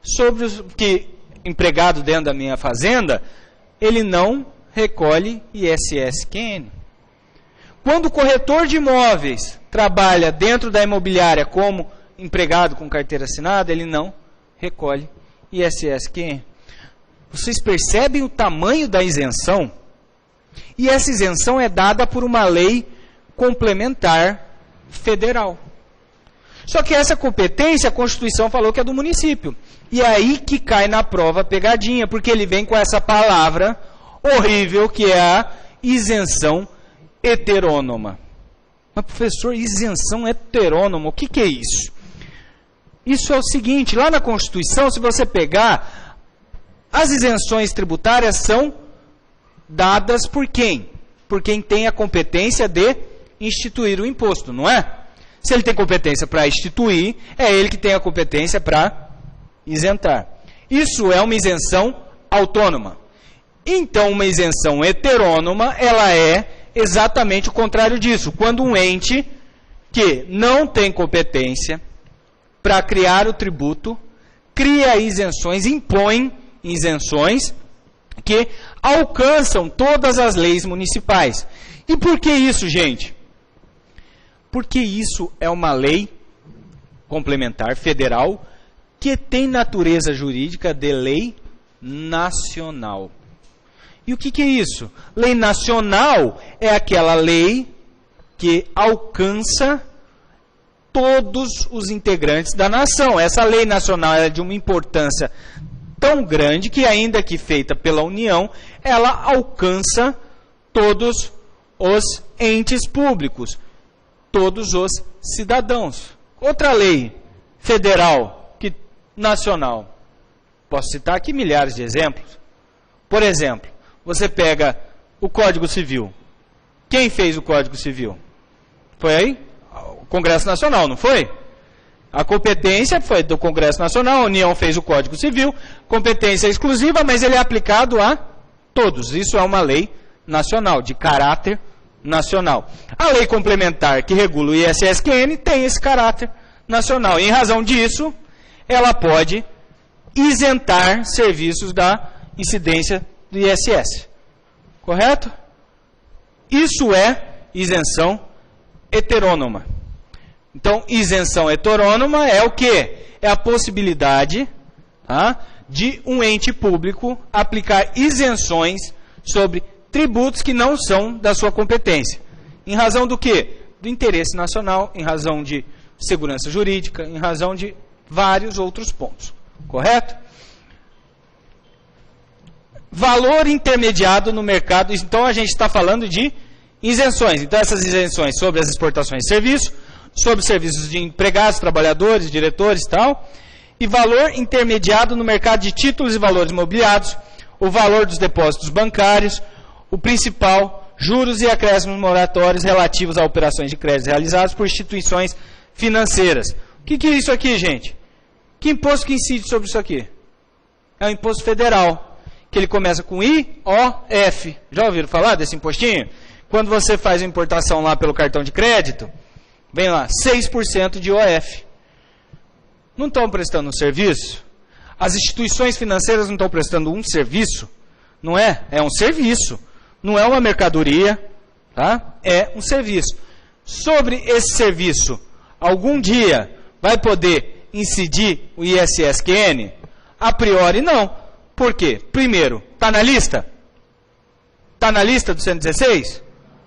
sobre que empregado dentro da minha fazenda, ele não recolhe ISS-QN. Quando o corretor de imóveis trabalha dentro da imobiliária como empregado com carteira assinada, ele não recolhe ISS-QN. Vocês percebem o tamanho da isenção? E essa isenção é dada por uma lei complementar federal. Só que essa competência, a Constituição falou que é do município. E é aí que cai na prova a pegadinha, porque ele vem com essa palavra horrível que é a isenção heterônoma. Mas, professor, isenção heterônoma, o que é isso? Isso é o seguinte, lá na Constituição, se você pegar, as isenções tributárias são dadas por quem? Por quem tem a competência de instituir o imposto, não é? Se ele tem competência para instituir, é ele que tem a competência para isentar. Isso é uma isenção autônoma. Então, uma isenção heterônoma, ela é exatamente o contrário disso. Quando um ente que não tem competência para criar o tributo, cria isenções, impõe isenções que alcançam todas as leis municipais. E por que isso, gente? Porque isso é uma lei complementar federal que tem natureza jurídica de lei nacional. E o que é isso? Lei nacional é aquela lei que alcança todos os integrantes da nação. Essa lei nacional é de uma importância tão grande que, ainda que feita pela União, ela alcança todos os entes públicos, todos os cidadãos. Outra lei federal, nacional, posso citar aqui milhares de exemplos. Por exemplo, você pega o Código Civil. Quem fez o Código Civil? Foi aí? O Congresso Nacional, não foi? A competência foi do Congresso Nacional, a União fez o Código Civil, competência exclusiva, mas ele é aplicado a todos. Isso é uma lei nacional, de caráter nacional. A lei complementar que regula o ISS-QN tem esse caráter nacional. E, em razão disso, ela pode isentar serviços da incidência do ISS. Correto? Isso é isenção heterônoma. Então, isenção heterônoma é o quê? É a possibilidade, tá, de um ente público aplicar isenções sobre tributos que não são da sua competência. Em razão do quê? Do interesse nacional, em razão de segurança jurídica, em razão de vários outros pontos. Correto? Valor intermediado no mercado. Então, a gente está falando de isenções. Então, essas isenções sobre as exportações de serviços, sobre serviços de empregados, trabalhadores, diretores e tal. E valor intermediado no mercado de títulos e valores imobiliários, o valor dos depósitos bancários, o principal, juros e acréscimos moratórios relativos a operações de crédito realizadas por instituições financeiras. O que é isso aqui, gente? Que imposto que incide sobre isso aqui? É um imposto federal, que ele começa com IOF. Já ouviram falar desse impostinho? Quando você faz a importação lá pelo cartão de crédito, vem lá, 6% de IOF. Não estão prestando um serviço? As instituições financeiras não estão prestando um serviço? Não é? É um serviço. Não é uma mercadoria, tá? É um serviço. Sobre esse serviço, algum dia vai poder incidir o ISS-QN? A priori, não. Por quê? Primeiro, está na lista? Está na lista do 116?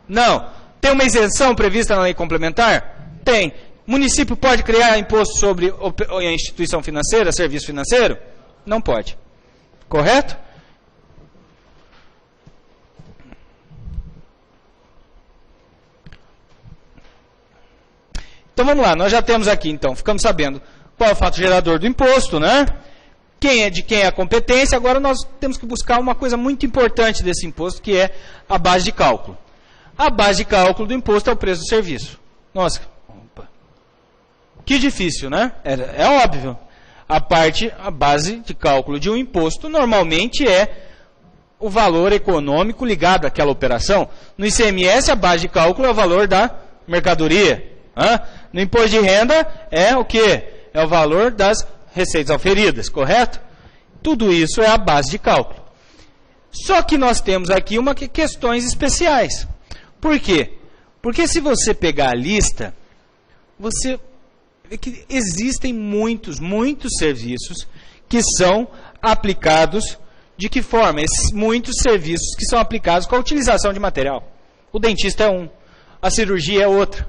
Não. Tem uma isenção prevista na lei complementar? Tem. Município pode criar imposto sobre a instituição financeira, serviço financeiro? Não pode. Correto? Então vamos lá, nós já temos aqui, então, ficamos sabendo qual é o fato gerador do imposto, né? De quem é a competência. Agora nós temos que buscar uma coisa muito importante desse imposto, que é a base de cálculo. A base de cálculo do imposto é o preço do serviço. Nossa, que difícil, né? É óbvio. A base de cálculo de um imposto normalmente é o valor econômico ligado àquela operação. No ICMS, a base de cálculo é o valor da mercadoria. No imposto de renda é o quê? É o valor das receitas auferidas, correto? Tudo isso é a base de cálculo. Só que nós temos aqui questões especiais. Por quê? Porque se você pegar a lista, você que existem muitos serviços que são aplicados de que forma? Muitos serviços que são aplicados com a utilização de material. O dentista é um, a cirurgia é outra.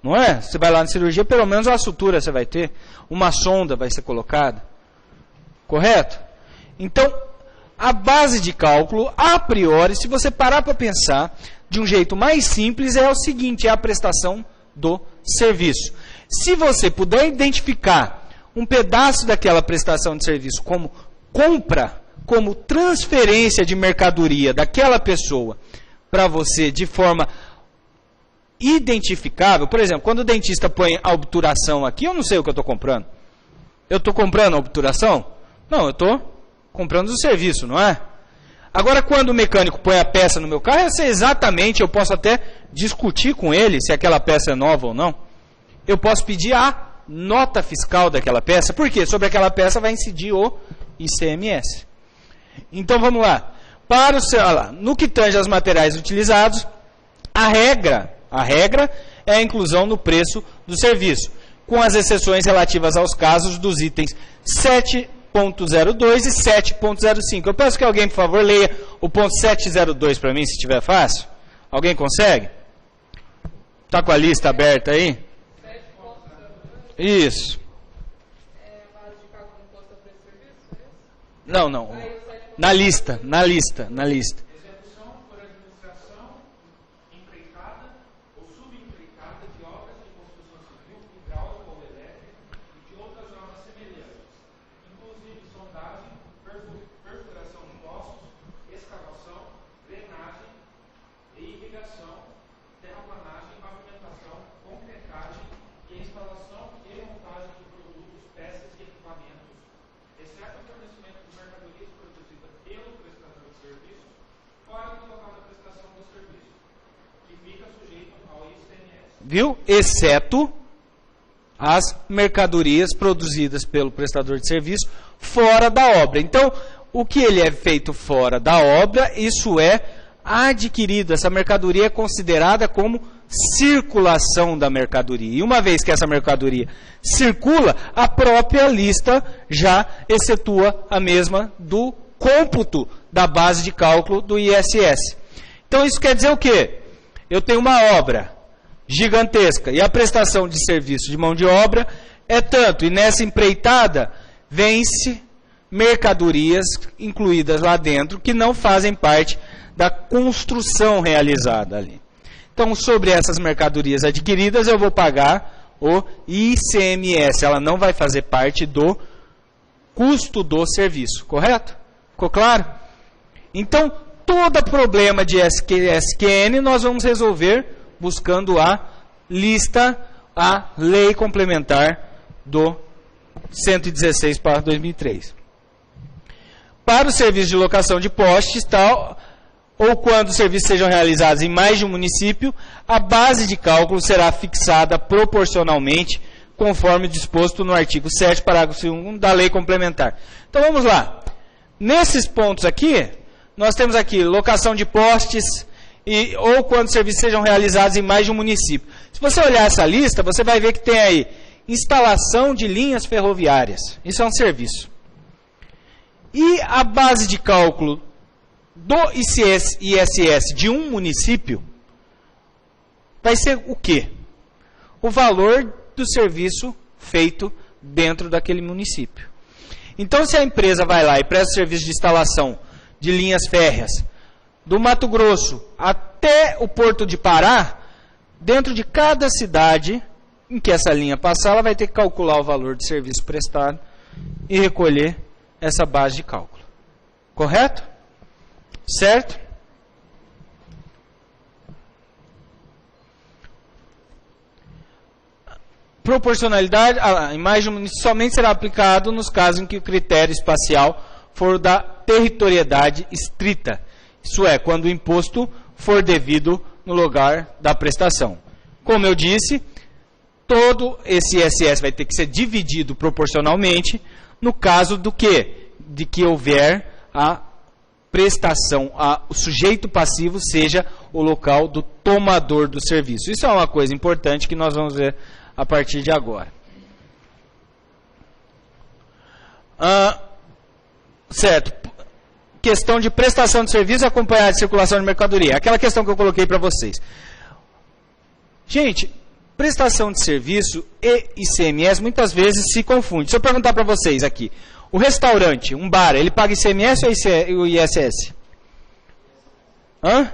Não é? Você vai lá na cirurgia, pelo menos uma sutura você vai ter, uma sonda vai ser colocada. Correto? Então, a base de cálculo, a priori, se você parar para pensar, de um jeito mais simples, é o seguinte, é a prestação do serviço. Se você puder identificar um pedaço daquela prestação de serviço como compra, como transferência de mercadoria daquela pessoa para você de forma identificável, por exemplo, quando o dentista põe a obturação aqui, eu não sei o que eu estou comprando. Eu estou comprando a obturação? Não, eu estou comprando o serviço, não é? Agora, quando o mecânico põe a peça no meu carro, eu sei exatamente, eu posso até discutir com ele se aquela peça é nova ou não. Eu posso pedir a nota fiscal daquela peça. Por quê? Sobre aquela peça vai incidir o ICMS. Então, vamos lá. No que tange aos materiais utilizados, a regra é a inclusão no preço do serviço, com as exceções relativas aos casos dos itens 7.02 e 7.05. Eu peço que alguém, por favor, leia o ponto 702 para mim, se estiver fácil. Alguém consegue? Está com a lista aberta aí? 7.02. Isso. Base de cálculo do imposto a preço de serviço? Não. Na lista. Execução por administração empreitada ou subempreitada de obras de construção civil, hidráulica ou elétrica e de outras obras semelhantes, inclusive sondagem, perfuração de poços, escavação, drenagem e irrigação, terraplanagem, pavimentação, concretagem e instalação e montagem de produtos, peças e equipamentos, exceto o fornecimento de mercadorias produzidas pelo prestador de serviços, fora do local da prestação do serviço, que fica sujeito ao ICMS. Viu? Exceto as mercadorias produzidas pelo prestador de serviço fora da obra. Então, o que ele é feito fora da obra, isso é adquirido. Essa mercadoria é considerada como circulação da mercadoria. E uma vez que essa mercadoria circula, a própria lista já excetua a mesma do cômputo da base de cálculo do ISS. Então isso quer dizer o quê? Eu tenho uma obra gigantesca e a prestação de serviço de mão de obra é tanto, e nessa empreitada vence mercadorias incluídas lá dentro que não fazem parte da construção realizada ali. Então, sobre essas mercadorias adquiridas, eu vou pagar o ICMS. Ela não vai fazer parte do custo do serviço, correto? Ficou claro? Então, todo problema de SQN nós vamos resolver buscando a lista, a lei complementar do 116 para 2003. Para o serviço de locação de postes, tal, ou quando os serviços sejam realizados em mais de um município, a base de cálculo será fixada proporcionalmente, conforme disposto no artigo 7, parágrafo 1 da lei complementar. Então vamos lá. Nesses pontos aqui, nós temos aqui locação de postes, ou quando os serviços sejam realizados em mais de um município. Se você olhar essa lista, você vai ver que tem aí instalação de linhas ferroviárias. Isso é um serviço. E a base de cálculo do ISS de um município vai ser o quê? O valor do serviço feito dentro daquele município. Então, se a empresa vai lá e presta serviço de instalação de linhas férreas do Mato Grosso até o Porto de Pará, dentro de cada cidade em que essa linha passar, ela vai ter que calcular o valor de serviço prestado e recolher essa base de cálculo. Correto? Certo? Proporcionalidade, a imagem somente será aplicado nos casos em que o critério espacial for da territorialidade estrita. Isso é, quando o imposto for devido no lugar da prestação. Como eu disse, todo esse ISS vai ter que ser dividido proporcionalmente no caso do quê? De que houver a prestação, o sujeito passivo seja o local do tomador do serviço. Isso é uma coisa importante que nós vamos ver a partir de agora. Certo. Questão de prestação de serviço acompanhada de circulação de mercadoria. Aquela questão que eu coloquei para vocês. Gente, prestação de serviço e ICMS muitas vezes se confundem. Se eu perguntar para vocês aqui, o restaurante, um bar, ele paga ICMS ou ISS? Hã?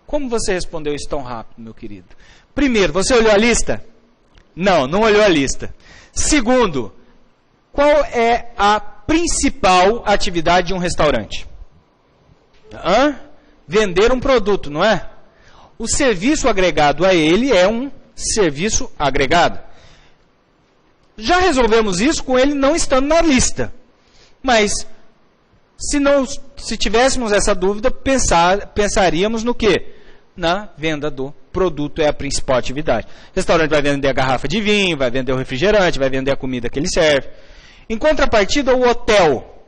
Como você respondeu isso tão rápido, meu querido? Primeiro, você olhou a lista? Não, não olhou a lista. Segundo, qual é a principal atividade de um restaurante? Vender um produto, não é? O serviço agregado a ele é um serviço agregado. Já resolvemos isso com ele não estando na lista. Mas, se tivéssemos essa dúvida, pensaríamos no quê? Na venda do produto é a principal atividade. O restaurante vai vender a garrafa de vinho, vai vender o refrigerante, vai vender a comida que ele serve. Em contrapartida, o hotel,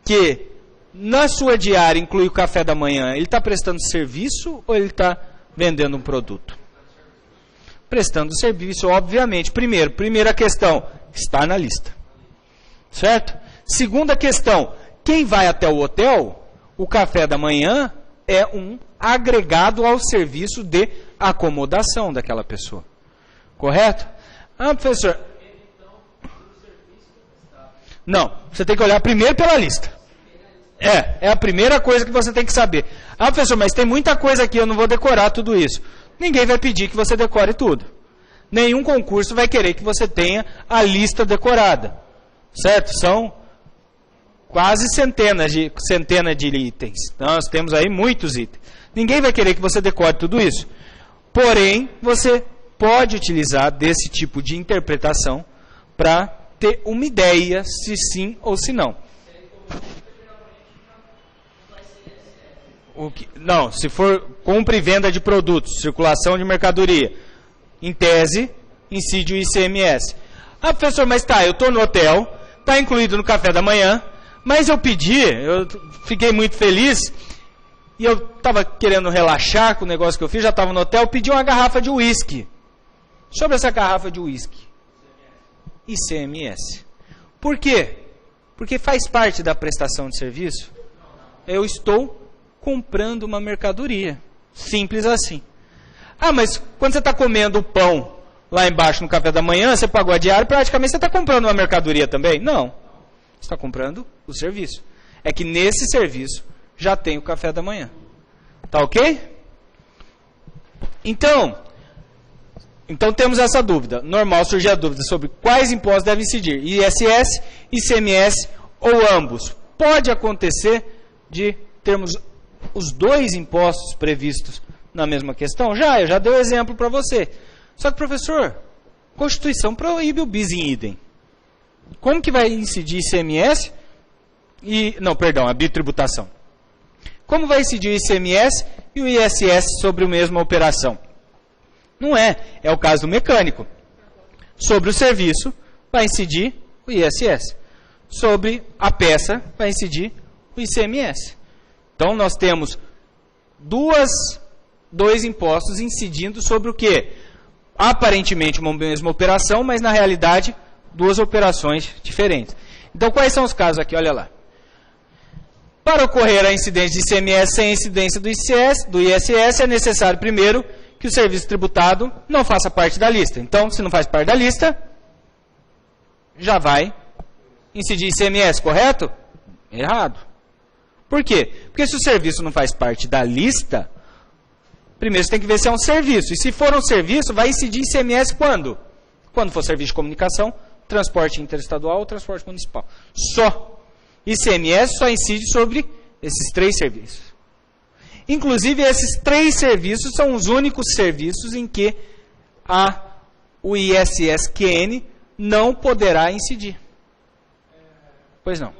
que na sua diária inclui o café da manhã, ele está prestando serviço ou ele está vendendo um produto? Prestando serviço, obviamente. Primeira questão, está na lista. Certo? Segunda questão, quem vai até o hotel, o café da manhã é um agregado ao serviço de acomodação daquela pessoa. Correto? Professor. Não, você tem que olhar primeiro pela lista. É a primeira coisa que você tem que saber. Professor, mas tem muita coisa aqui, eu não vou decorar tudo isso. Ninguém vai pedir que você decore tudo. Nenhum concurso vai querer que você tenha a lista decorada. Certo? São quase centenas de itens. Nós temos aí muitos itens. Ninguém vai querer que você decore tudo isso. Porém, você pode utilizar desse tipo de interpretação para ter uma ideia se sim ou se não. Não, se for compra e venda de produtos, circulação de mercadoria, em tese, incide o ICMS. Professor, mas eu estou no hotel, está incluído no café da manhã, mas eu fiquei muito feliz, e eu estava querendo relaxar com o negócio que eu fiz, já estava no hotel, pedi uma garrafa de uísque. Sobre essa garrafa de uísque. ICMS. Por quê? Porque faz parte da prestação de serviço. Eu estou comprando uma mercadoria. Simples assim. Mas quando você está comendo o pão lá embaixo no café da manhã, você pagou a diária, praticamente você está comprando uma mercadoria também? Não. Você está comprando o serviço. É que nesse serviço já tem o café da manhã. Tá ok? Então temos essa dúvida. Normal surgir a dúvida sobre quais impostos devem incidir. ISS, ICMS ou ambos. Pode acontecer de termos os dois impostos previstos na mesma questão? Eu já dei o exemplo para você. Só que, professor, Constituição proíbe o bis in idem. Como que vai incidir ICMS a bitributação? Como vai incidir o ICMS e o ISS sobre a mesma operação? Não é. É o caso do mecânico. Sobre o serviço, vai incidir o ISS. Sobre a peça, vai incidir o ICMS. Então, nós temos dois impostos incidindo sobre o quê? Aparentemente uma mesma operação, mas na realidade duas operações diferentes. Então, quais são os casos aqui? Olha lá. Para ocorrer a incidência de ICMS sem incidência do ISS, é necessário primeiro que o serviço tributado não faça parte da lista. Então, se não faz parte da lista, já vai incidir ICMS, correto? Errado. Por quê? Porque se o serviço não faz parte da lista, primeiro você tem que ver se é um serviço. E se for um serviço, vai incidir ICMS quando? Quando for serviço de comunicação, transporte interestadual ou transporte municipal. Só. ICMS só incide sobre esses 3 serviços. Inclusive, esses 3 serviços são os únicos serviços em que o ISSQN não poderá incidir. Pois não.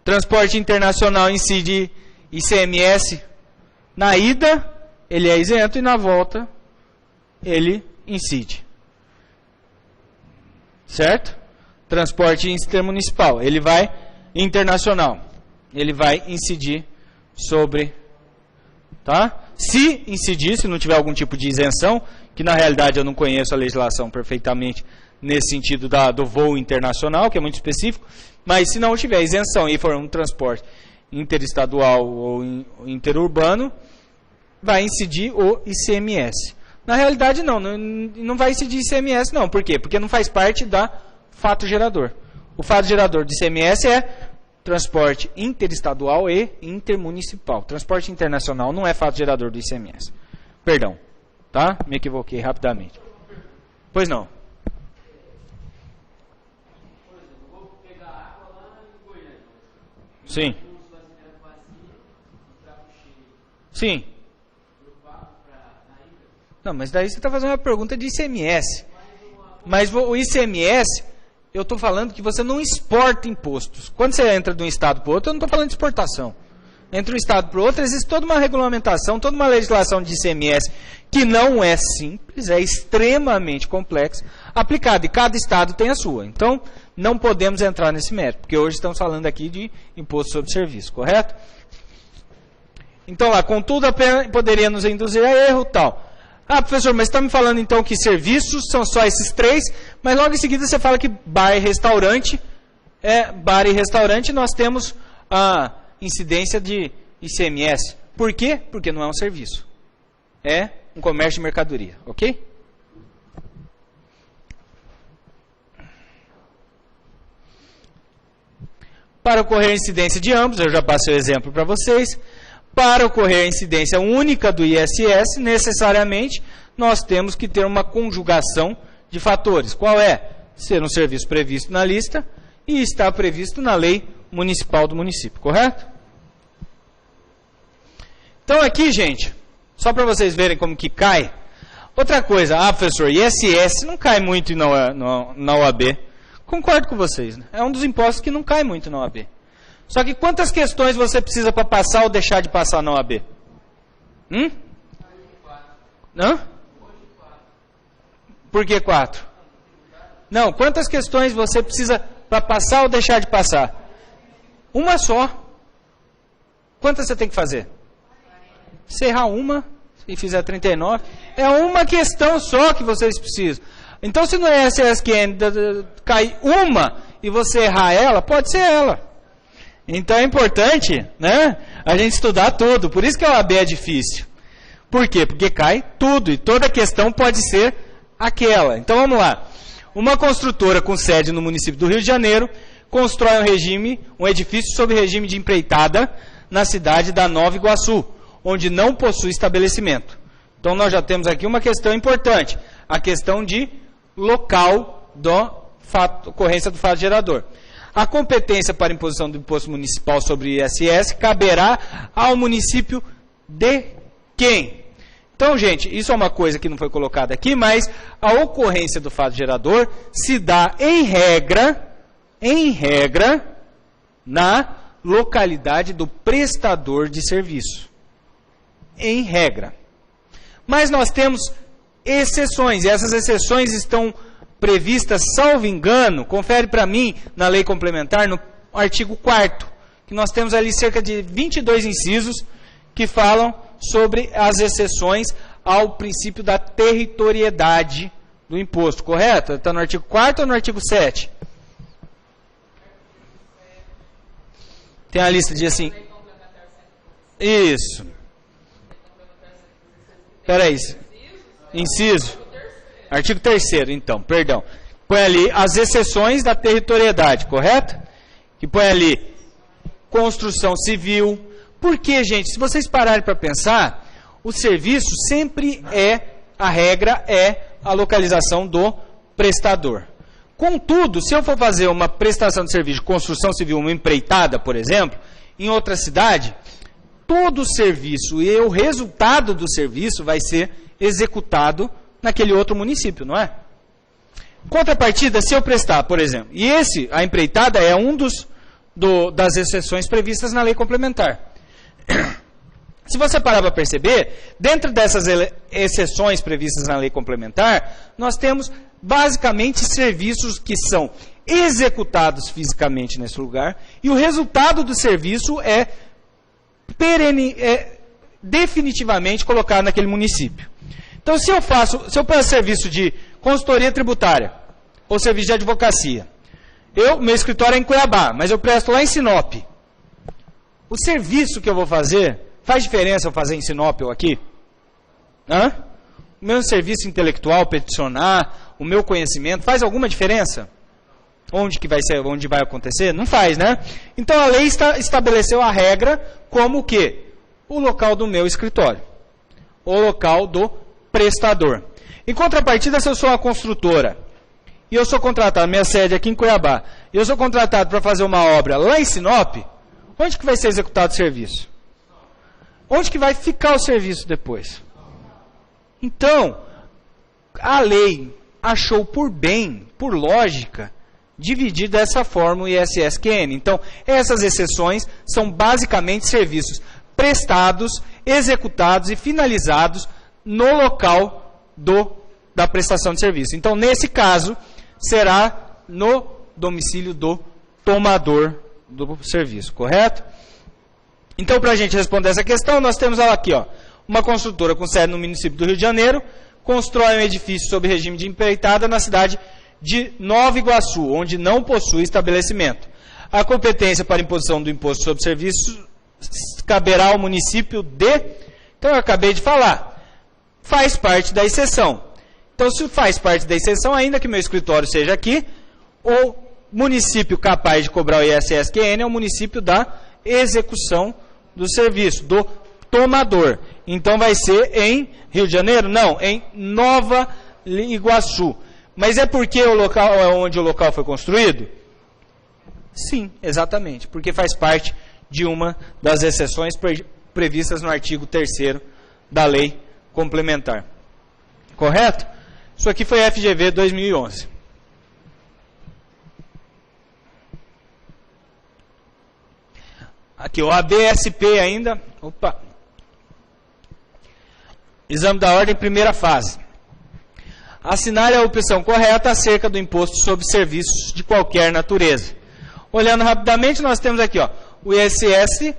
Transporte internacional incide ICMS. Na ida, ele é isento e na volta, ele incide. Certo? Transporte intermunicipal. Ele vai internacional. Ele vai incidir sobre Se incidir, se não tiver algum tipo de isenção, que na realidade eu não conheço a legislação perfeitamente nesse sentido do voo internacional, que é muito específico, mas se não tiver isenção e for um transporte interestadual ou interurbano, vai incidir o ICMS. Na realidade não vai incidir ICMS não. Por quê? Porque não faz parte da fato gerador. O fato gerador de ICMS é transporte interestadual e intermunicipal. Transporte internacional não é fato gerador do ICMS. Perdão, tá? Me equivoquei rapidamente. Pois não. Sim. Sim. Não, mas daí você está fazendo uma pergunta de ICMS. Mas o ICMS, eu estou falando que você não exporta impostos. Quando você entra de um estado para o outro, eu não estou falando de exportação. Entre um estado para o outro, existe toda uma regulamentação, toda uma legislação de ICMS que não é simples, é extremamente complexa, aplicada. E cada estado tem a sua. Então, não podemos entrar nesse mérito, porque hoje estamos falando aqui de imposto sobre serviço, correto? Então, lá, contudo, apenas poderia nos induzir a erro tal. Ah, professor, mas você está me falando então que serviços são só esses 3, mas logo em seguida você fala que bar e restaurante, nós temos a incidência de ICMS. Por quê? Porque não é um serviço. É um comércio de mercadoria, ok? Para ocorrer a incidência de ambos, eu já passei o exemplo para vocês. Para ocorrer a incidência única do ISS, necessariamente, nós temos que ter uma conjugação de fatores. Qual é? Ser um serviço previsto na lista e estar previsto na lei municipal do município, correto? Então aqui, gente, só para vocês verem como que cai. Outra coisa, professor, ISS não cai muito na OAB. Concordo com vocês, né? É um dos impostos que não cai muito na OAB. Só que quantas questões você precisa para passar ou deixar de passar na OAB? Hã? Por que 4? Não, quantas questões você precisa para passar ou deixar de passar? Uma só. Quantas você tem que fazer? Se errar uma e fizer 39, é uma questão só que vocês precisam. Então, se no ISSQN cair uma e você errar ela, pode ser ela. Então é importante, né, a gente estudar tudo. Por isso que a OAB é difícil. Por quê? Porque cai tudo e toda questão pode ser aquela. Então vamos lá. Uma construtora com sede no município do Rio de Janeiro constrói um edifício sob regime de empreitada na cidade da Nova Iguaçu, onde não possui estabelecimento. Então nós já temos aqui uma questão importante, a questão de local da ocorrência do fato gerador. A competência para imposição do imposto municipal sobre ISS caberá ao município de quem? Então, gente, isso é uma coisa que não foi colocada aqui, mas a ocorrência do fato gerador se dá, em regra, na localidade do prestador de serviço. Em regra. Mas nós temos exceções, e essas exceções estão previstas, salvo engano, confere para mim, na lei complementar, no artigo 4º, que nós temos ali cerca de 22 incisos que falam sobre as exceções ao princípio da territoriedade do imposto, correto? Está no artigo 4º ou no artigo 7º? Tem a lista de assim... Isso. Espera aí. Inciso. Artigo 3º, então, perdão. Põe ali as exceções da territoriedade, correto? Que põe ali construção civil. Porque, gente, se vocês pararem para pensar, o serviço sempre a regra é a localização do prestador. Contudo, se eu for fazer uma prestação de serviço de construção civil, uma empreitada, por exemplo, em outra cidade, todo o serviço e o resultado do serviço vai ser executado naquele outro município, não é? Contrapartida, se eu prestar, por exemplo, e a empreitada é um das exceções previstas na lei complementar. Se você parar para perceber, dentro dessas exceções previstas na lei complementar, nós temos basicamente serviços que são executados fisicamente nesse lugar, e o resultado do serviço é definitivamente colocado naquele município. Então, se eu presto serviço de consultoria tributária ou serviço de advocacia, meu escritório é em Cuiabá, mas eu presto lá em Sinop. O serviço que eu vou fazer, faz diferença eu fazer em Sinop ou aqui? O meu serviço intelectual, peticionar, o meu conhecimento, faz alguma diferença? Onde vai acontecer? Não faz, né? Então a lei estabeleceu a regra como o quê? O local do meu escritório. O local do prestador. Em contrapartida, se eu sou uma construtora e eu sou contratado, minha sede é aqui em Cuiabá, e eu sou contratado para fazer uma obra lá em Sinop, onde que vai ser executado o serviço? Onde que vai ficar o serviço depois? Então, a lei achou por bem, por lógica, dividir dessa forma o ISS-QN. Então, essas exceções são basicamente serviços prestados, executados e finalizados no local da prestação de serviço. Então, nesse caso, será no domicílio do tomador do serviço, correto? Então, para a gente responder essa questão, nós temos ela aqui, ó, uma construtora com sede no município do Rio de Janeiro, constrói um edifício sob regime de empreitada na cidade de Nova Iguaçu, onde não possui estabelecimento. A competência para imposição do imposto sobre serviços caberá ao município então eu acabei de falar, faz parte da exceção. Então, se faz parte da exceção, ainda que meu escritório seja aqui, o município capaz de cobrar o ISS-QN é o município da execução do serviço, do tomador. Então, vai ser em Rio de Janeiro? Não, em Nova Iguaçu. Mas é porque o local é onde o local foi construído? Sim, exatamente, porque faz parte de uma das exceções previstas no artigo 3º da lei complementar. Correto? Isso aqui foi FGV 2011. Aqui, o ABSP ainda. Opa. Exame da ordem, primeira fase. Assinar a opção correta acerca do imposto sobre serviços de qualquer natureza. Olhando rapidamente, nós temos aqui, ó, o ISS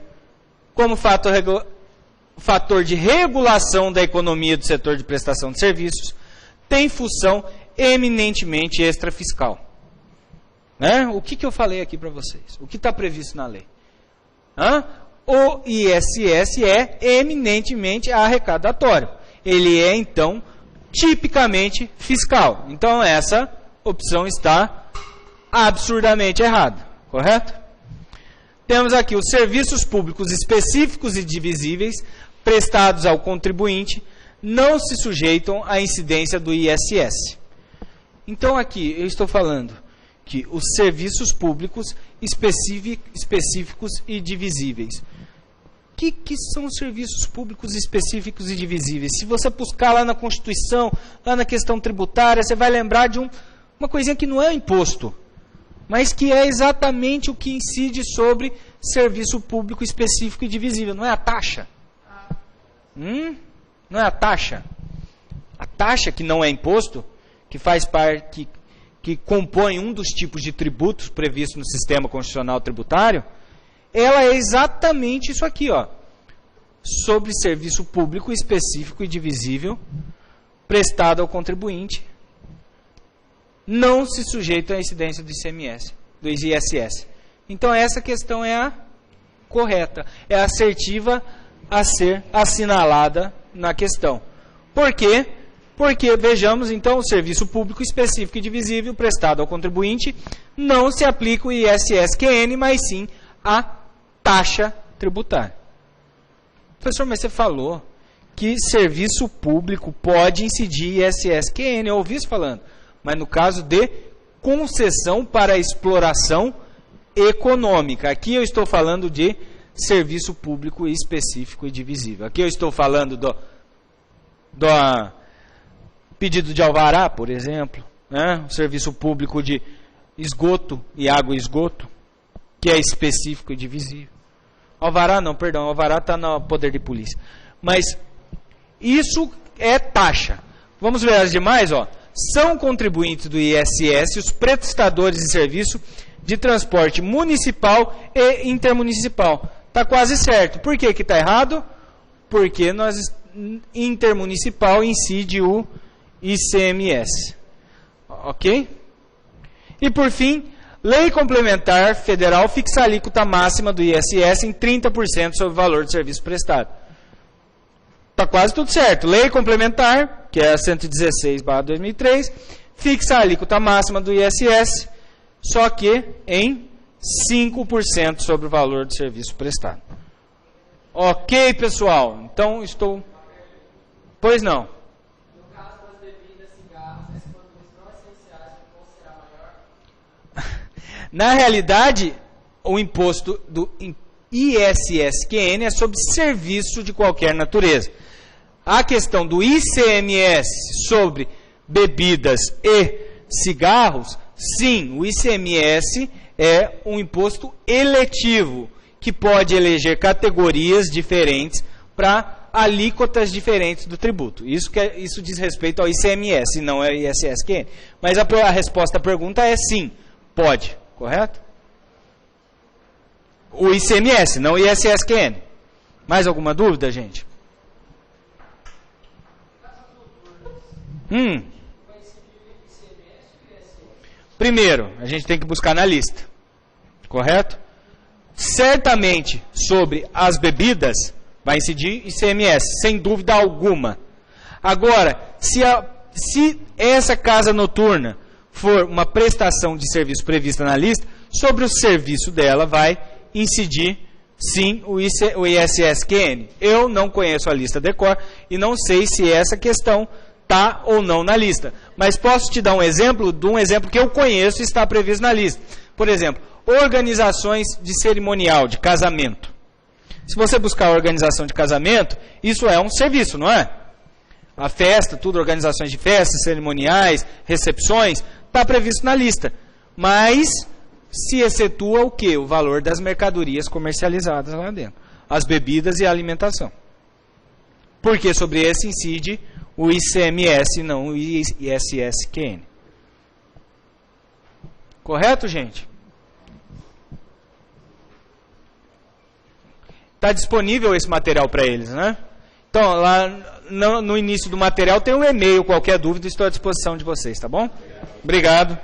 como fator de regulação da economia do setor de prestação de serviços, tem função eminentemente extrafiscal. Né? O que eu falei aqui para vocês? O que está previsto na lei? O ISS é eminentemente arrecadatório. Ele é, então, tipicamente fiscal. Então, essa opção está absurdamente errada. Correto? Temos aqui os serviços públicos específicos e divisíveis prestados ao contribuinte não se sujeitam à incidência do ISS. Então, aqui, eu estou falando que os serviços públicos específicos e divisíveis. O que são os serviços públicos específicos e divisíveis? Se você buscar lá na Constituição, lá na questão tributária, você vai lembrar de uma coisinha que não é imposto, mas que é exatamente o que incide sobre serviço público específico e divisível. Não é a taxa? Não é a taxa? A taxa que não é imposto, que faz parte, que compõe um dos tipos de tributos previstos no sistema constitucional tributário, ela é exatamente isso aqui, ó, sobre serviço público específico e divisível prestado ao contribuinte, não se sujeita à incidência do ICMS, do ISS. Então, essa questão é a correta, é a assertiva a ser assinalada na questão. Por quê? Porque, vejamos, então, o serviço público específico e divisível prestado ao contribuinte não se aplica o ISS-QN, mas sim a taxa tributária. Professor, mas você falou que serviço público pode incidir ISS-QN, eu ouvi isso falando, mas no caso de concessão para exploração econômica. Aqui eu estou falando de serviço público específico e divisível. Aqui eu estou falando do pedido de alvará, por exemplo, né? O serviço público de esgoto e água e esgoto, que é específico e divisível. Alvará não, perdão, alvará está no poder de polícia. Mas isso é taxa. Vamos ver as demais, ó. São contribuintes do ISS os prestadores de serviço de transporte municipal e intermunicipal. Está quase certo. Por que está errado? porque intermunicipal incide o ICMS. Ok? E por fim, lei complementar federal fixa a alíquota máxima do ISS em 30% sobre o valor do serviço prestado. Está quase tudo certo. Lei complementar, que é a 116/2003, fixa a alíquota máxima do ISS, só que em 5% sobre o valor do serviço prestado. Ok, pessoal? Então, estou... Pois não. No caso das bebidas, cigarros, esses produtos não essenciais vão ser maior? Na realidade, o imposto do ISSQN é sobre serviço de qualquer natureza. A questão do ICMS sobre bebidas e cigarros, sim, o ICMS é um imposto eletivo, que pode eleger categorias diferentes para alíquotas diferentes do tributo. Isso diz respeito ao ICMS, e não é ISSQN. Mas a resposta à pergunta é sim, pode, correto? O ICMS, não o ISSQN. Mais alguma dúvida, gente? Primeiro, a gente tem que buscar na lista, correto? Certamente, sobre as bebidas, vai incidir ICMS, sem dúvida alguma. Agora, se essa casa noturna for uma prestação de serviço prevista na lista, sobre o serviço dela vai incidir, sim, o ISSQN. Eu não conheço a lista de cor e não sei se essa questão está ou não na lista. Mas posso te dar um exemplo de um exemplo que eu conheço e está previsto na lista. Por exemplo, organizações de cerimonial, de casamento. Se você buscar organização de casamento, isso é um serviço, não é? A festa, tudo, organizações de festas, cerimoniais, recepções, está previsto na lista. Mas se excetua o quê? O valor das mercadorias comercializadas lá dentro. As bebidas e a alimentação. Porque sobre esse incide o ICMS, não o ISSQN. Correto, gente? Está disponível esse material para eles, né? Então, lá no início do material tem um e-mail, qualquer dúvida, estou à disposição de vocês, tá bom? Obrigado.